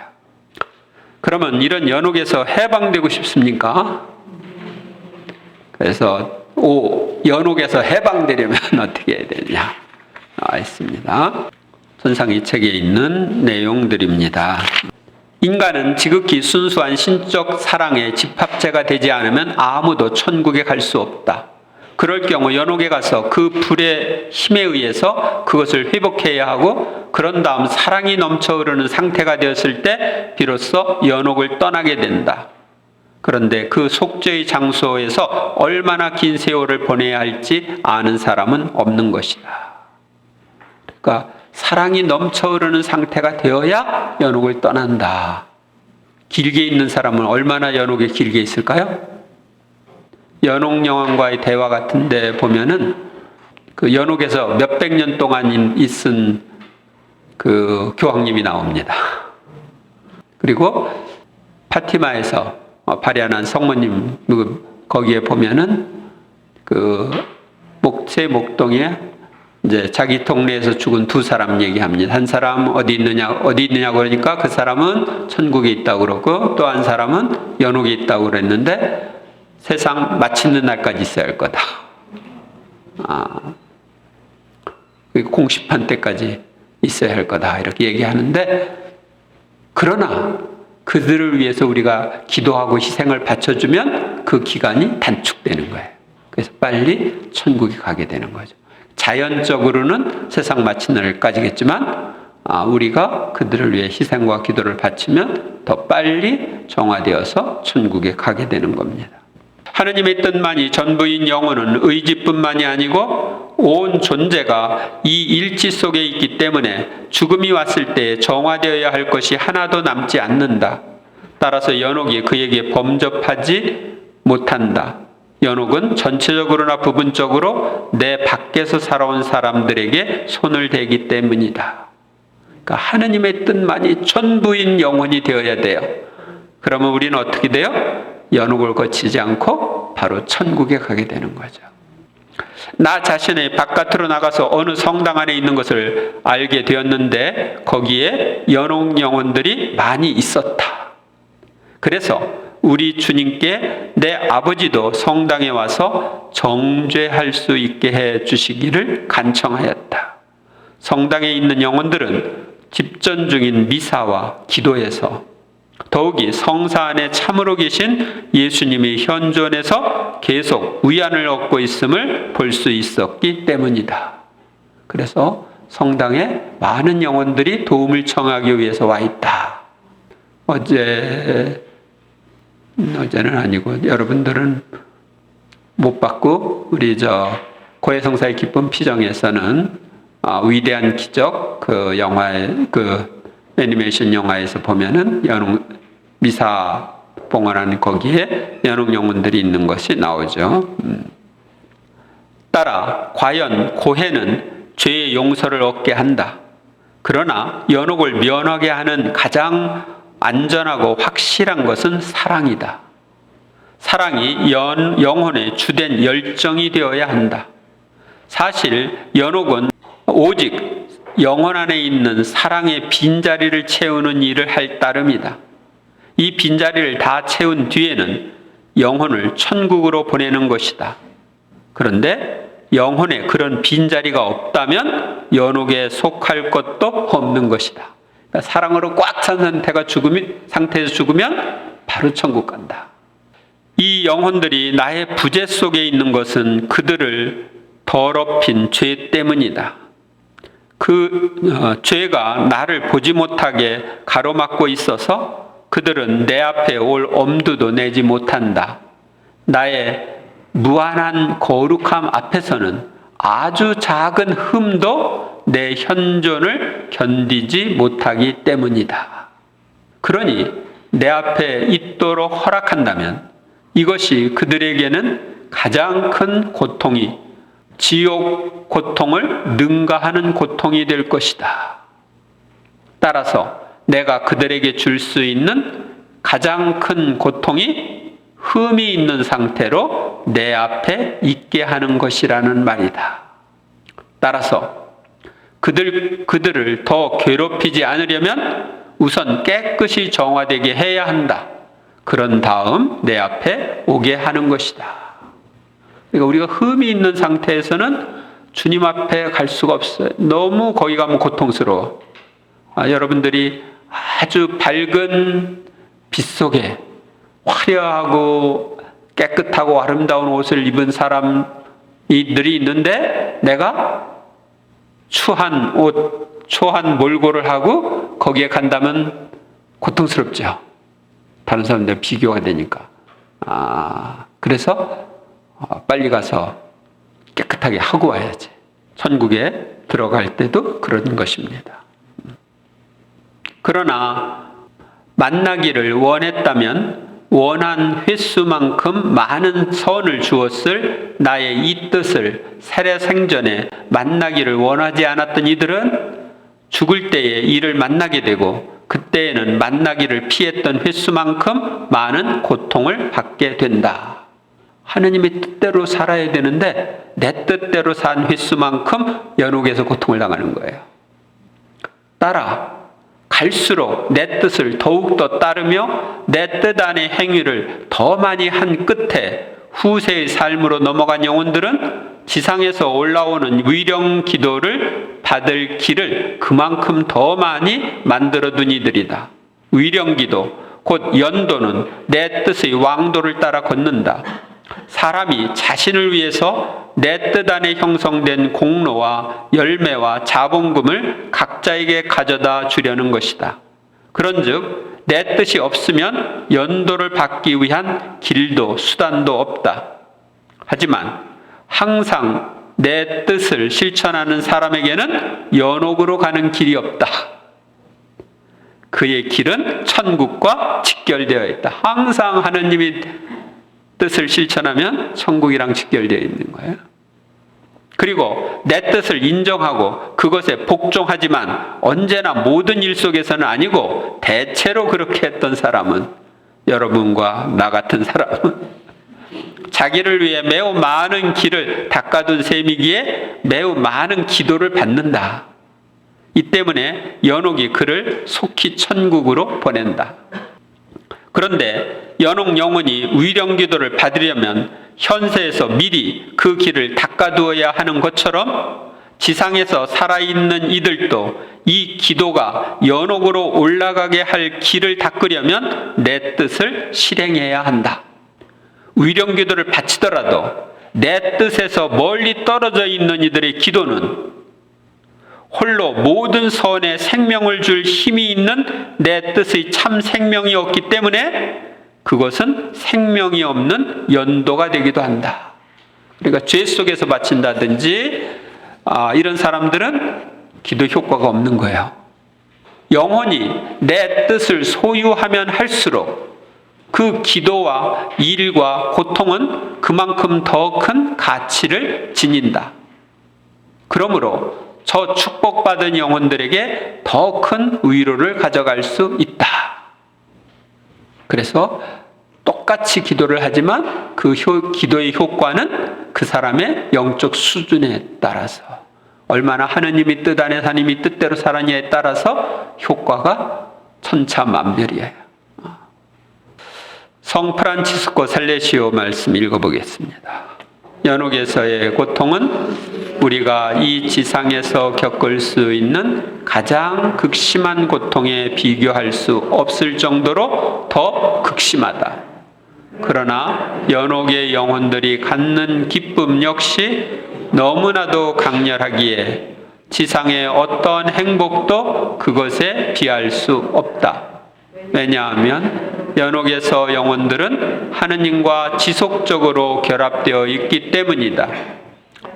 그러면 이런 연옥에서 해방되고 싶습니까? 그래서 연옥에서 해방되려면 어떻게 해야 되느냐 나와 있습니다. 선상의 책에 있는 내용들입니다. 인간은 지극히 순수한 신적 사랑의 집합체가 되지 않으면 아무도 천국에 갈 수 없다. 그럴 경우 연옥에 가서 그 불의 힘에 의해서 그것을 회복해야 하고, 그런 다음 사랑이 넘쳐 흐르는 상태가 되었을 때 비로소 연옥을 떠나게 된다. 그런데 그 속죄의 장소에서 얼마나 긴 세월을 보내야 할지 아는 사람은 없는 것이다. 그러니까 사랑이 넘쳐 흐르는 상태가 되어야 연옥을 떠난다. 길게 있는 사람은 얼마나 연옥에 길게 있을까요? 연옥여왕과의 대화 같은 데 보면은 그 연옥에서 몇백 년 동안 있은 그 교황님이 나옵니다. 그리고 파티마에서 발현한 성모님, 거기에 보면은 그 목동에 이제 자기 동네에서 죽은 두 사람 얘기합니다. 한 사람 어디 있느냐고 그러니까 그 사람은 천국에 있다고 그러고, 또 한 사람은 연옥에 있다고 그랬는데 세상 마치는 날까지 있어야 할 거다. 공심판 때까지 있어야 할 거다. 이렇게 얘기하는데, 그러나 그들을 위해서 우리가 기도하고 희생을 바쳐주면 그 기간이 단축되는 거예요. 그래서 빨리 천국에 가게 되는 거죠. 자연적으로는 세상 마치는 날까지겠지만 우리가 그들을 위해 희생과 기도를 바치면 더 빨리 정화되어서 천국에 가게 되는 겁니다. 하느님의 뜻만이 전부인 영혼은 의지뿐만이 아니고 온 존재가 이 일치 속에 있기 때문에 죽음이 왔을 때 정화되어야 할 것이 하나도 남지 않는다. 따라서 연옥이 그에게 범접하지 못한다. 연옥은 전체적으로나 부분적으로 내 밖에서 살아온 사람들에게 손을 대기 때문이다. 그러니까 하느님의 뜻만이 전부인 영혼이 되어야 돼요. 그러면 우리는 어떻게 돼요? 연옥을 거치지 않고 바로 천국에 가게 되는 거죠. 나 자신의 바깥으로 나가서 어느 성당 안에 있는 것을 알게 되었는데 거기에 연옥 영혼들이 많이 있었다. 그래서 우리 주님께 내 아버지도 성당에 와서 정죄할 수 있게 해 주시기를 간청하였다. 성당에 있는 영혼들은 집전 중인 미사와 기도에서, 더욱이 성사 안에 참으로 계신 예수님의 현존에서 계속 위안을 얻고 있음을 볼 수 있었기 때문이다. 그래서 성당에 많은 영혼들이 도움을 청하기 위해서 와 있다. 어제는 아니고 여러분들은 못 봤고, 우리 고해성사의 기쁜 피정에서는 위대한 기적, 그 영화의 애니메이션 영화에서 보면은 미사 봉헌하는 거기에 연옥 영혼들이 있는 것이 나오죠. 따라 과연 고해는 죄의 용서를 얻게 한다. 그러나 연옥을 면하게 하는 가장 안전하고 확실한 것은 사랑이다. 사랑이 영혼의 주된 열정이 되어야 한다. 사실 연옥은 오직 영혼 안에 있는 사랑의 빈자리를 채우는 일을 할 따름이다. 이 빈자리를 다 채운 뒤에는 영혼을 천국으로 보내는 것이다. 그런데 영혼에 그런 빈자리가 없다면 연옥에 속할 것도 없는 것이다. 그러니까 사랑으로 꽉 찬 상태에서 죽으면 바로 천국 간다. 이 영혼들이 나의 부재 속에 있는 것은 그들을 더럽힌 죄 때문이다. 그 죄가 나를 보지 못하게 가로막고 있어서 그들은 내 앞에 올 엄두도 내지 못한다. 나의 무한한 거룩함 앞에서는 아주 작은 흠도 내 현존을 견디지 못하기 때문이다. 그러니 내 앞에 있도록 허락한다면 이것이 그들에게는 가장 큰 고통이, 지옥 고통을 능가하는 고통이 될 것이다. 따라서 내가 그들에게 줄 수 있는 가장 큰 고통이 흠이 있는 상태로 내 앞에 있게 하는 것이라는 말이다. 따라서 그들을 더 괴롭히지 않으려면 우선 깨끗이 정화되게 해야 한다. 그런 다음 내 앞에 오게 하는 것이다. 그러니까 우리가 흠이 있는 상태에서는 주님 앞에 갈 수가 없어요. 너무 거기 가면 고통스러워. 여러분들이 아주 밝은 빛 속에 화려하고 깨끗하고 아름다운 옷을 입은 사람들이 있는데 내가 추한 옷, 초한 몰골을 하고 거기에 간다면 고통스럽죠. 다른 사람들 비교가 되니까. 그래서 빨리 가서 깨끗하게 하고 와야지. 천국에 들어갈 때도 그런 것입니다. 그러나 만나기를 원했다면 원한 횟수만큼 많은 선을 주었을 나의 이 뜻을 살해생전에 만나기를 원하지 않았던 이들은 죽을 때에 이를 만나게 되고 그때에는 만나기를 피했던 횟수만큼 많은 고통을 받게 된다. 하느님의 뜻대로 살아야 되는데 내 뜻대로 산 횟수만큼 연옥에서 고통을 당하는 거예요. 따라 갈수록 내 뜻을 더욱더 따르며 내 뜻 안의 행위를 더 많이 한 끝에 후세의 삶으로 넘어간 영혼들은 지상에서 올라오는 위령 기도를 받을 길을 그만큼 더 많이 만들어둔 이들이다. 위령 기도, 곧 연도는 내 뜻의 왕도를 따라 걷는다. 사람이 자신을 위해서 내 뜻 안에 형성된 공로와 열매와 자본금을 각자에게 가져다 주려는 것이다. 그런즉 내 뜻이 없으면 연도를 받기 위한 길도 수단도 없다. 하지만 항상 내 뜻을 실천하는 사람에게는 연옥으로 가는 길이 없다. 그의 길은 천국과 직결되어 있다. 항상 하느님이 뜻을 실천하면 천국이랑 직결되어 있는 거예요. 그리고 내 뜻을 인정하고 그것에 복종하지만 언제나 모든 일 속에서는 아니고 대체로 그렇게 했던 사람은, 여러분과 나 같은 사람은 자기를 위해 매우 많은 길을 닦아둔 셈이기에 매우 많은 기도를 받는다. 이 때문에 연옥이 그를 속히 천국으로 보낸다. 그런데 연옥 영혼이 위령 기도를 받으려면 현세에서 미리 그 길을 닦아두어야 하는 것처럼 지상에서 살아있는 이들도 이 기도가 연옥으로 올라가게 할 길을 닦으려면 내 뜻을 실행해야 한다. 위령 기도를 바치더라도 내 뜻에서 멀리 떨어져 있는 이들의 기도는 홀로 모든 선에 생명을 줄 힘이 있는 내 뜻의 참 생명이 없기 때문에 그것은 생명이 없는 연도가 되기도 한다. 그러니까 죄 속에서 바친다든지 이런 사람들은 기도 효과가 없는 거예요. 영혼이 내 뜻을 소유하면 할수록 그 기도와 일과 고통은 그만큼 더 큰 가치를 지닌다. 그러므로 저 축복받은 영혼들에게 더 큰 위로를 가져갈 수 있다. 그래서 똑같이 기도를 하지만 그 기도의 효과는 그 사람의 영적 수준에 따라서 얼마나 하느님이 뜻 안에 하느님이 뜻대로 살았냐에 따라서 효과가 천차만별이에요. 성 프란치스코 살레시오 말씀 읽어보겠습니다. 연옥에서의 고통은 우리가 이 지상에서 겪을 수 있는 가장 극심한 고통에 비교할 수 없을 정도로 더 극심하다. 그러나 연옥의 영혼들이 갖는 기쁨 역시 너무나도 강렬하기에 지상의 어떤 행복도 그것에 비할 수 없다. 왜냐하면 연옥에서 영혼들은 하느님과 지속적으로 결합되어 있기 때문이다.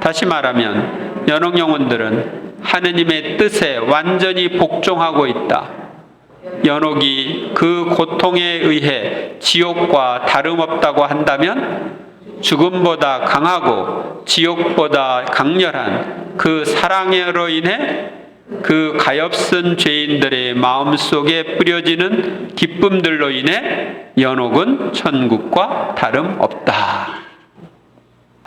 다시 말하면 연옥 영혼들은 하느님의 뜻에 완전히 복종하고 있다. 연옥이 그 고통에 의해 지옥과 다름없다고 한다면 죽음보다 강하고 지옥보다 강렬한 그 사랑으로 인해 그 가엾은 죄인들의 마음속에 뿌려지는 기쁨들로 인해 연옥은 천국과 다름없다.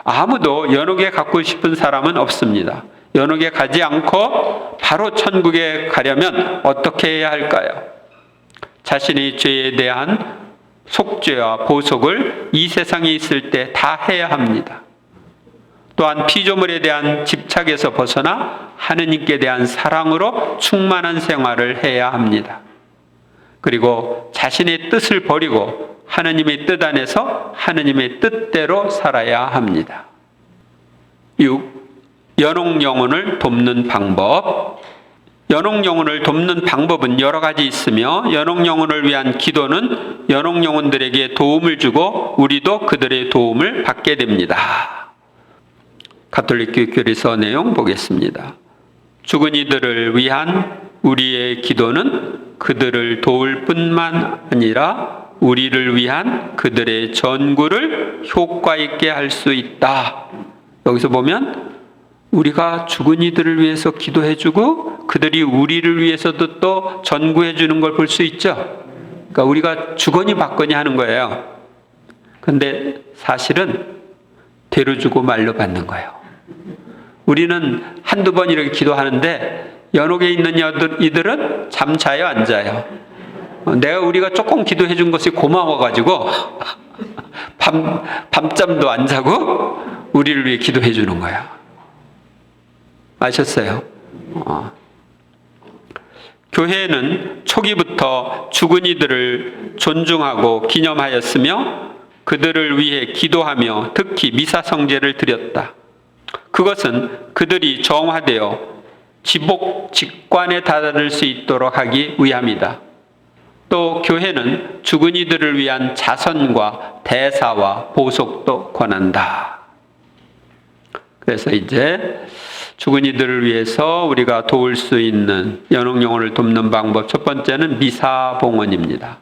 아무도 연옥에 가고 싶은 사람은 없습니다. 연옥에 가지 않고 바로 천국에 가려면 어떻게 해야 할까요? 자신의 죄에 대한 속죄와 보속을 이 세상에 있을 때 다 해야 합니다. 또한 피조물에 대한 집착에서 벗어나 하느님께 대한 사랑으로 충만한 생활을 해야 합니다. 그리고 자신의 뜻을 버리고 하느님의 뜻 안에서 하느님의 뜻대로 살아야 합니다. 6. 연옥 영혼을 돕는 방법. 연옥 영혼을 돕는 방법은 여러 가지 있으며 연옥 영혼을 위한 기도는 연옥 영혼들에게 도움을 주고 우리도 그들의 도움을 받게 됩니다. 가톨릭 교리서 내용 보겠습니다. 죽은 이들을 위한 우리의 기도는 그들을 도울 뿐만 아니라 우리를 위한 그들의 전구를 효과 있게 할 수 있다. 여기서 보면 우리가 죽은 이들을 위해서 기도해주고 그들이 우리를 위해서도 또 전구해주는 걸 볼 수 있죠. 그러니까 우리가 주거니 받거니 하는 거예요. 근데 사실은 대로 주고 말로 받는 거예요. 우리는 한두 번 이렇게 기도하는데 연옥에 있는 이들은 잠 자요, 안 자요? 우리가 조금 기도해 준 것이 고마워가지고 밤잠도 안 자고 우리를 위해 기도해 주는 거야. 아셨어요? 교회는 초기부터 죽은 이들을 존중하고 기념하였으며 그들을 위해 기도하며 특히 미사 성제를 드렸다. 그것은 그들이 정화되어 직관에 다다를 수 있도록 하기 위함이다. 또 교회는 죽은 이들을 위한 자선과 대사와 보속도 권한다. 그래서 이제 죽은 이들을 위해서 우리가 도울 수 있는 연옥 영혼을 돕는 방법, 첫 번째는 미사 봉헌입니다.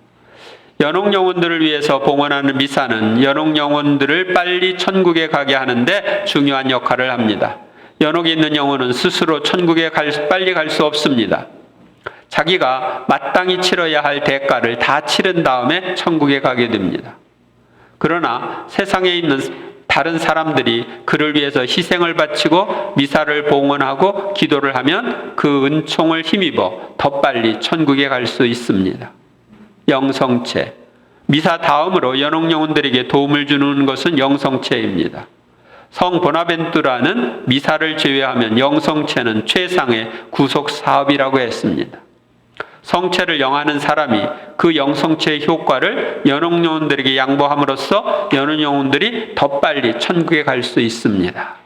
연옥 영혼들을 위해서 봉헌하는 미사는 연옥 영혼들을 빨리 천국에 가게 하는데 중요한 역할을 합니다. 연옥에 있는 영혼은 스스로 천국에 빨리 갈 수 없습니다. 자기가 마땅히 치러야 할 대가를 다 치른 다음에 천국에 가게 됩니다. 그러나 세상에 있는 다른 사람들이 그를 위해서 희생을 바치고 미사를 봉헌하고 기도를 하면 그 은총을 힘입어 더 빨리 천국에 갈 수 있습니다. 영성체. 미사 다음으로 연옥 영혼들에게 도움을 주는 것은 영성체입니다. 성 보나벤투라는 미사를 제외하면 영성체는 최상의 구속 사업이라고 했습니다. 성체를 영하는 사람이 그 영성체의 효과를 연옥 영혼들에게 양보함으로써 연옥 영혼들이 더 빨리 천국에 갈 수 있습니다.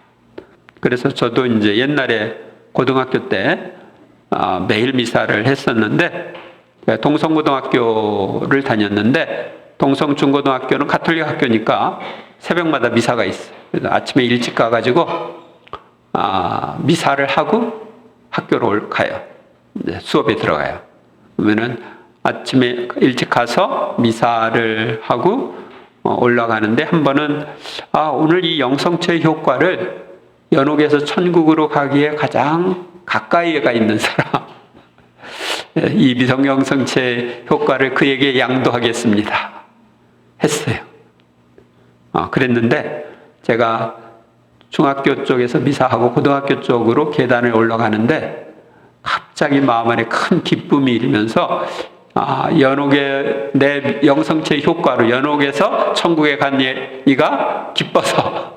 그래서 저도 이제 옛날에 고등학교 때 매일 미사를 했었는데 동성고등학교를 다녔는데 동성중고등학교는 가톨릭 학교니까 새벽마다 미사가 있어요. 그래서 아침에 일찍 가가지고 미사를 하고 학교로 가요. 수업에 들어가요. 그러면은 아침에 일찍 가서 미사를 하고 올라가는데 한 번은 오늘 이 영성체의 효과를 연옥에서 천국으로 가기에 가장 가까이에 가 있는 사람, 이 미성영성체 효과를 그에게 양도하겠습니다. 했어요. 그랬는데 제가 중학교 쪽에서 미사하고 고등학교 쪽으로 계단을 올라가는데 갑자기 마음 안에 큰 기쁨이 일면서 연옥의 내 영성체 효과로 연옥에서 천국에 간 이가 기뻐서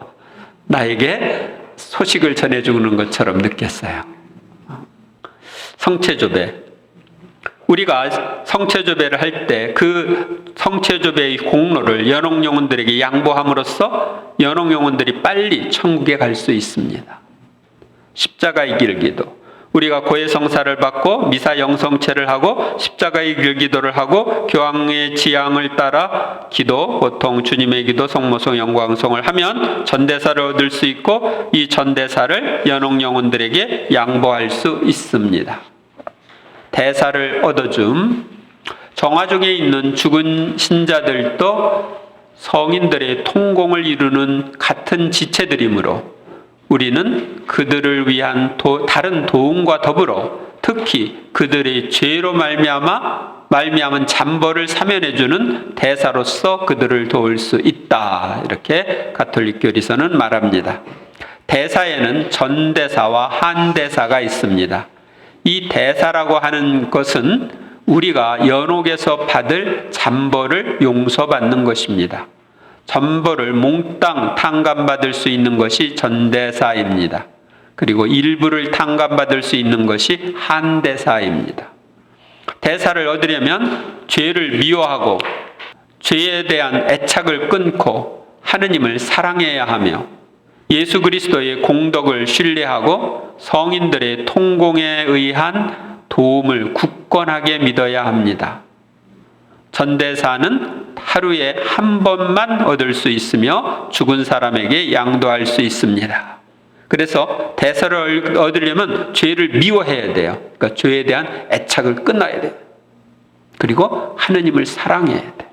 나에게 소식을 전해주는 것처럼 느꼈어요. 성체조배. 우리가 성체조배를 할 때 그 성체조배의 공로를 연옥 영혼들에게 양보함으로써 연옥 영혼들이 빨리 천국에 갈 수 있습니다. 십자가의 길기도. 우리가 고해성사를 받고 미사 영성체를 하고 십자가의 길기도를 하고 교황의 지향을 따라 기도, 보통 주님의 기도, 성모성, 영광성을 하면 전대사를 얻을 수 있고 이 전대사를 연옥 영혼들에게 양보할 수 있습니다. 대사를 얻어줌. 정화 중에 있는 죽은 신자들도 성인들의 통공을 이루는 같은 지체들이므로 우리는 그들을 위한 다른 도움과 더불어 특히 그들의 죄로 말미암은 잠벌을 사면해주는 대사로서 그들을 도울 수 있다. 이렇게 가톨릭 교리서는 말합니다. 대사에는 전대사와 한대사가 있습니다. 이 대사라고 하는 것은 우리가 연옥에서 받을 잠벌을 용서받는 것입니다. 잠벌을 몽땅 탕감받을 수 있는 것이 전대사입니다. 그리고 일부를 탕감받을 수 있는 것이 한대사입니다. 대사를 얻으려면 죄를 미워하고 죄에 대한 애착을 끊고 하느님을 사랑해야 하며 예수 그리스도의 공덕을 신뢰하고 성인들의 통공에 의한 도움을 굳건하게 믿어야 합니다. 전대사는 하루에 한 번만 얻을 수 있으며 죽은 사람에게 양도할 수 있습니다. 그래서 대사를 얻으려면 죄를 미워해야 돼요. 그러니까 죄에 대한 애착을 끊어야 돼요. 그리고 하느님을 사랑해야 돼요.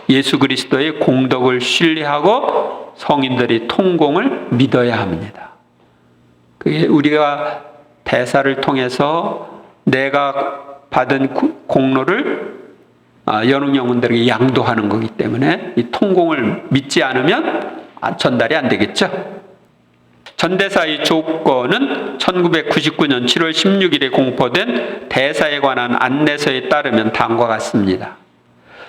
예수 그리스도의 공덕을 신뢰하고 성인들의 통공을 믿어야 합니다. 그게 우리가 대사를 통해서 내가 받은 공로를 연옥 영혼들에게 양도하는 거기 때문에 이 통공을 믿지 않으면 전달이 안 되겠죠. 전대사의 조건은 1999년 7월 16일에 공포된 대사에 관한 안내서에 따르면 다음과 같습니다.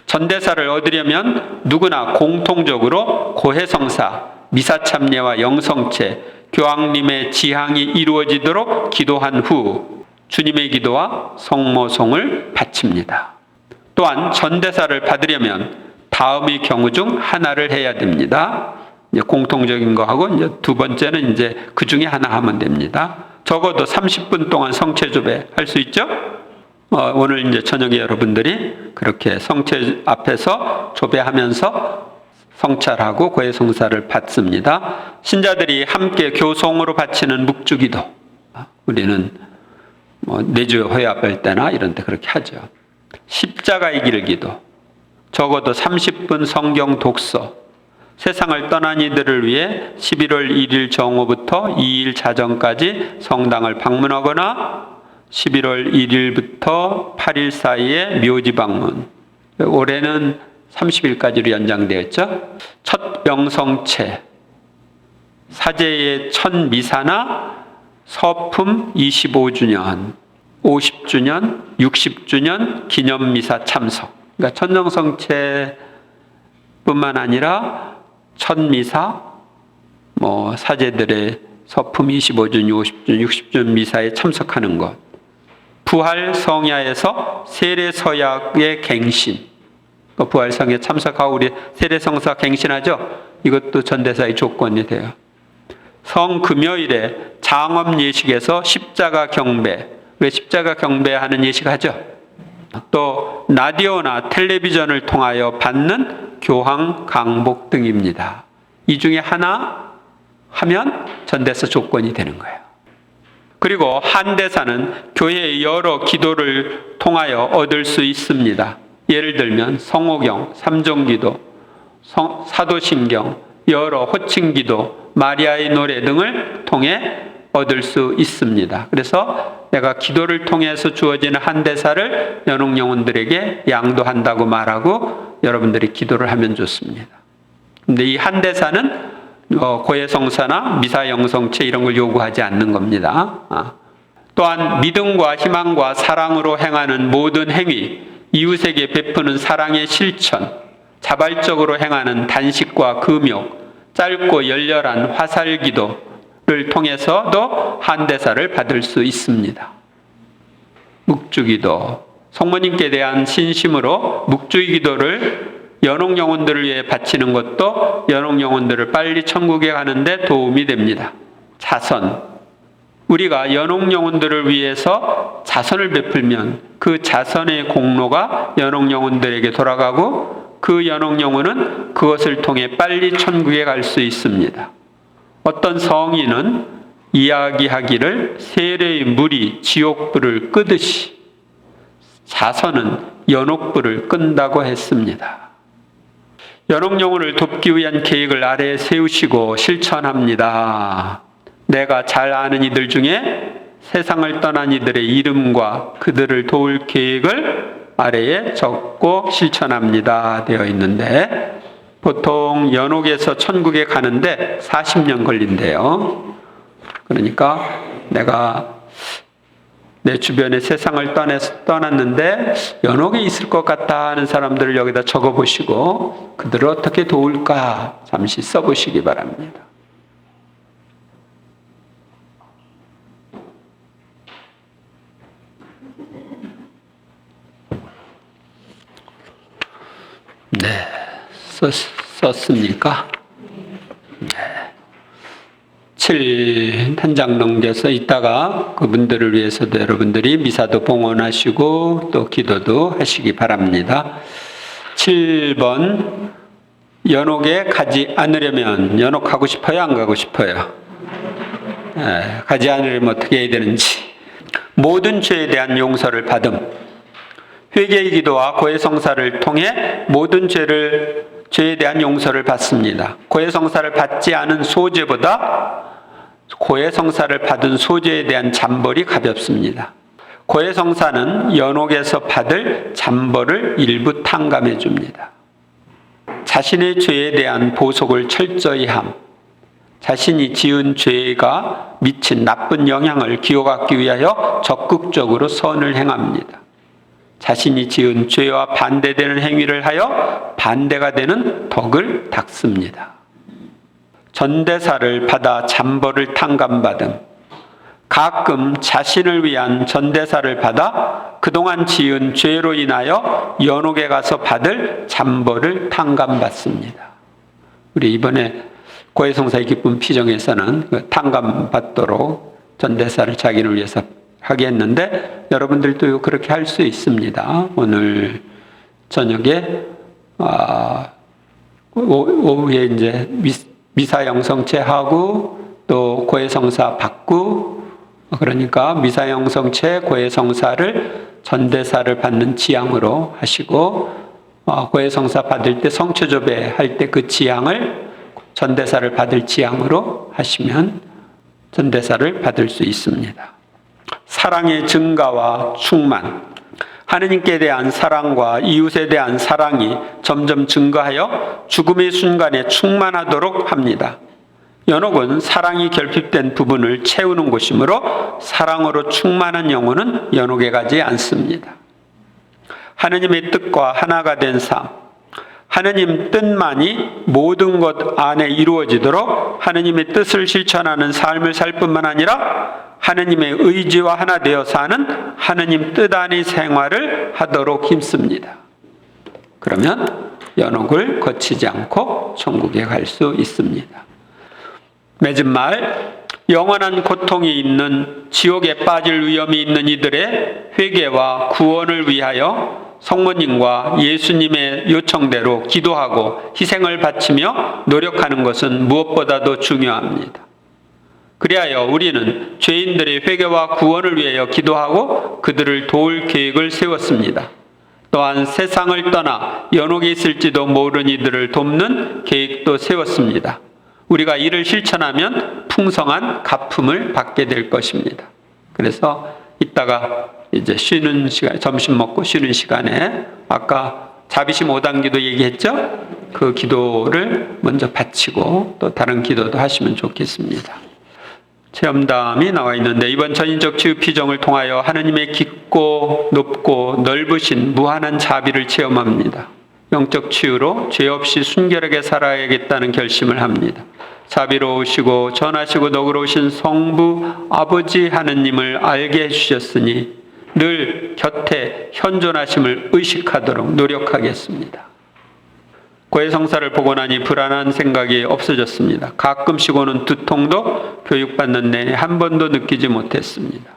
전대사를 얻으려면 누구나 공통적으로 고해성사, 미사참례와 영성체, 교황님의 지향이 이루어지도록 기도한 후 주님의 기도와 성모송을 바칩니다. 또한 전대사를 받으려면 다음의 경우 중 하나를 해야 됩니다. 공통적인 거 하고 이제 두 번째는 이제 그 중에 하나 하면 됩니다. 적어도 30분 동안 성체조배 할 수 있죠? 오늘 이제 저녁에 여러분들이 그렇게 성체 앞에서 조배하면서 성찰하고 고해성사를 받습니다. 신자들이 함께 교송으로 바치는 묵주기도. 우리는 내주 회합할 때나 이런 때 그렇게 하죠. 십자가의 길기도. 적어도 30분 성경 독서. 세상을 떠난 이들을 위해 11월 1일 정오부터 2일 자정까지 성당을 방문하거나 11월 1일부터 8일 사이에 묘지 방문. 올해는 30일까지로 연장되었죠. 첫 영성체, 사제의 첫 미사나 서품 25주년, 50주년, 60주년 기념미사 참석. 그러니까 첫 영성체뿐만 아니라 첫 미사, 사제들의 서품 25주년, 50주년, 60주년 미사에 참석하는 것. 부활 성야에서 세례서약의 갱신. 부활 성에 참석하고 우리 세례성사 갱신하죠? 이것도 전대사의 조건이 돼요. 성금요일에 장엄 예식에서 십자가 경배. 왜 십자가 경배하는 예식하죠? 또 라디오나 텔레비전을 통하여 받는 교황 강복 등입니다. 이 중에 하나 하면 전대사 조건이 되는 거예요. 그리고 한대사는 교회의 여러 기도를 통하여 얻을 수 있습니다. 예를 들면 성호경, 삼종기도, 사도신경, 여러 호칭기도, 마리아의 노래 등을 통해 얻을 수 있습니다. 그래서 내가 기도를 통해서 주어지는 한대사를 연옥 영혼들에게 양도한다고 말하고 여러분들이 기도를 하면 좋습니다. 근데 이 한대사는 고해성사나 미사영성체 이런 걸 요구하지 않는 겁니다. 또한 믿음과 희망과 사랑으로 행하는 모든 행위, 이웃에게 베푸는 사랑의 실천, 자발적으로 행하는 단식과 금욕, 짧고 열렬한 화살기도를 통해서도 한대사를 받을 수 있습니다. 묵주기도, 성모님께 대한 신심으로 묵주기도를 연옥 영혼들을 위해 바치는 것도 연옥 영혼들을 빨리 천국에 가는 데 도움이 됩니다. 자선, 우리가 연옥 영혼들을 위해서 자선을 베풀면 그 자선의 공로가 연옥 영혼들에게 돌아가고 그 연옥 영혼은 그것을 통해 빨리 천국에 갈 수 있습니다. 어떤 성인은 이야기하기를 세례의 물이 지옥불을 끄듯이 자선은 연옥불을 끈다고 했습니다. 연옥 영혼을 돕기 위한 계획을 아래에 세우시고 실천합니다. 내가 잘 아는 이들 중에 세상을 떠난 이들의 이름과 그들을 도울 계획을 아래에 적고 실천합니다 되어 있는데, 보통 연옥에서 천국에 가는데 40년 걸린대요. 그러니까 내가 내 주변에 세상을 떠났는데 연옥에 있을 것 같다 하는 사람들을 여기다 적어보시고 그들을 어떻게 도울까 잠시 써보시기 바랍니다. 네, 썼습니까? 네. 7 한 장 넘겨서 이따가 그분들을 위해서도 여러분들이 미사도 봉헌하시고 또 기도도 하시기 바랍니다. 7번, 연옥에 가지 않으려면 연옥 가고 싶어요? 안 가고 싶어요? 네, 가지 않으려면 어떻게 해야 되는지. 모든 죄에 대한 용서를 받음. 회개의 기도와 고해성사를 통해 모든 죄에 대한 용서를 받습니다. 고해성사를 받지 않은 소죄보다 고해성사를 받은 소죄에 대한 잔벌이 가볍습니다. 고해성사는 연옥에서 받을 잔벌을 일부 탕감해 줍니다. 자신의 죄에 대한 보속을 철저히 함, 자신이 지은 죄가 미친 나쁜 영향을 기억하기 위하여 적극적으로 선을 행합니다. 자신이 지은 죄와 반대되는 행위를 하여 반대가 되는 덕을 닦습니다. 전대사를 받아 잔벌을 탕감받음. 가끔 자신을 위한 전대사를 받아 그동안 지은 죄로 인하여 연옥에 가서 받을 잔벌을 탕감받습니다. 우리 이번에 고해성사의 기쁨 피정에서는 그 탕감받도록 전대사를 자기를 위해서 하게 했는데 여러분들도 그렇게 할 수 있습니다. 오늘 저녁에 오후에 이제 미사 영성체 하고 또 고해성사 받고, 그러니까 미사 영성체 고해성사를 전대사를 받는 지향으로 하시고, 고해성사 받을 때 성초조배 할 때 그 지향을 전대사를 받을 지향으로 하시면 전대사를 받을 수 있습니다. 사랑의 증가와 충만, 하느님께 대한 사랑과 이웃에 대한 사랑이 점점 증가하여 죽음의 순간에 충만하도록 합니다. 연옥은 사랑이 결핍된 부분을 채우는 곳이므로 사랑으로 충만한 영혼은 연옥에 가지 않습니다. 하느님의 뜻과 하나가 된 삶, 하느님 뜻만이 모든 것 안에 이루어지도록 하느님의 뜻을 실천하는 삶을 살 뿐만 아니라 하느님의 의지와 하나 되어 사는 하느님 뜻 안의 생활을 하도록 힘씁니다. 그러면 연옥을 거치지 않고 천국에 갈 수 있습니다. 맺은 말, 영원한 고통이 있는 지옥에 빠질 위험이 있는 이들의 회개와 구원을 위하여 성모님과 예수님의 요청대로 기도하고 희생을 바치며 노력하는 것은 무엇보다도 중요합니다. 그리하여 우리는 죄인들의 회개와 구원을 위하여 기도하고 그들을 도울 계획을 세웠습니다. 또한 세상을 떠나 연옥에 있을지도 모르는 이들을 돕는 계획도 세웠습니다. 우리가 이를 실천하면 풍성한 갚음을 받게 될 것입니다. 그래서 이따가 이제 쉬는 시간, 점심 먹고 쉬는 시간에 아까 자비심 5단기도 얘기했죠? 그 기도를 먼저 바치고 또 다른 기도도 하시면 좋겠습니다. 체험담이 나와 있는데, 이번 전인적 치유 피정을 통하여 하느님의 깊고 높고 넓으신 무한한 자비를 체험합니다. 영적 치유로 죄 없이 순결하게 살아야겠다는 결심을 합니다. 자비로우시고 전하시고 너그러우신 성부 아버지 하느님을 알게 해주셨으니 늘 곁에 현존하심을 의식하도록 노력하겠습니다. 고해성사를 보고 나니 불안한 생각이 없어졌습니다. 가끔씩 오는 두통도 교육받는 내내 한 번도 느끼지 못했습니다.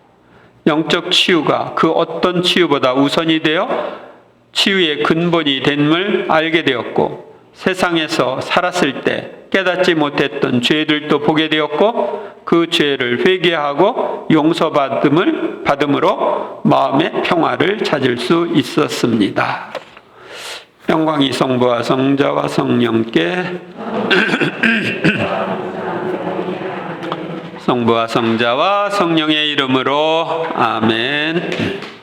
영적 치유가 그 어떤 치유보다 우선이 되어 치유의 근본이 됨을 알게 되었고, 세상에서 살았을 때 깨닫지 못했던 죄들도 보게 되었고, 그 죄를 회개하고 용서받음으로 마음의 평화를 찾을 수 있었습니다. 영광이 성부와 성자와 성령께 성부와 성자와 성령의 이름으로 아멘.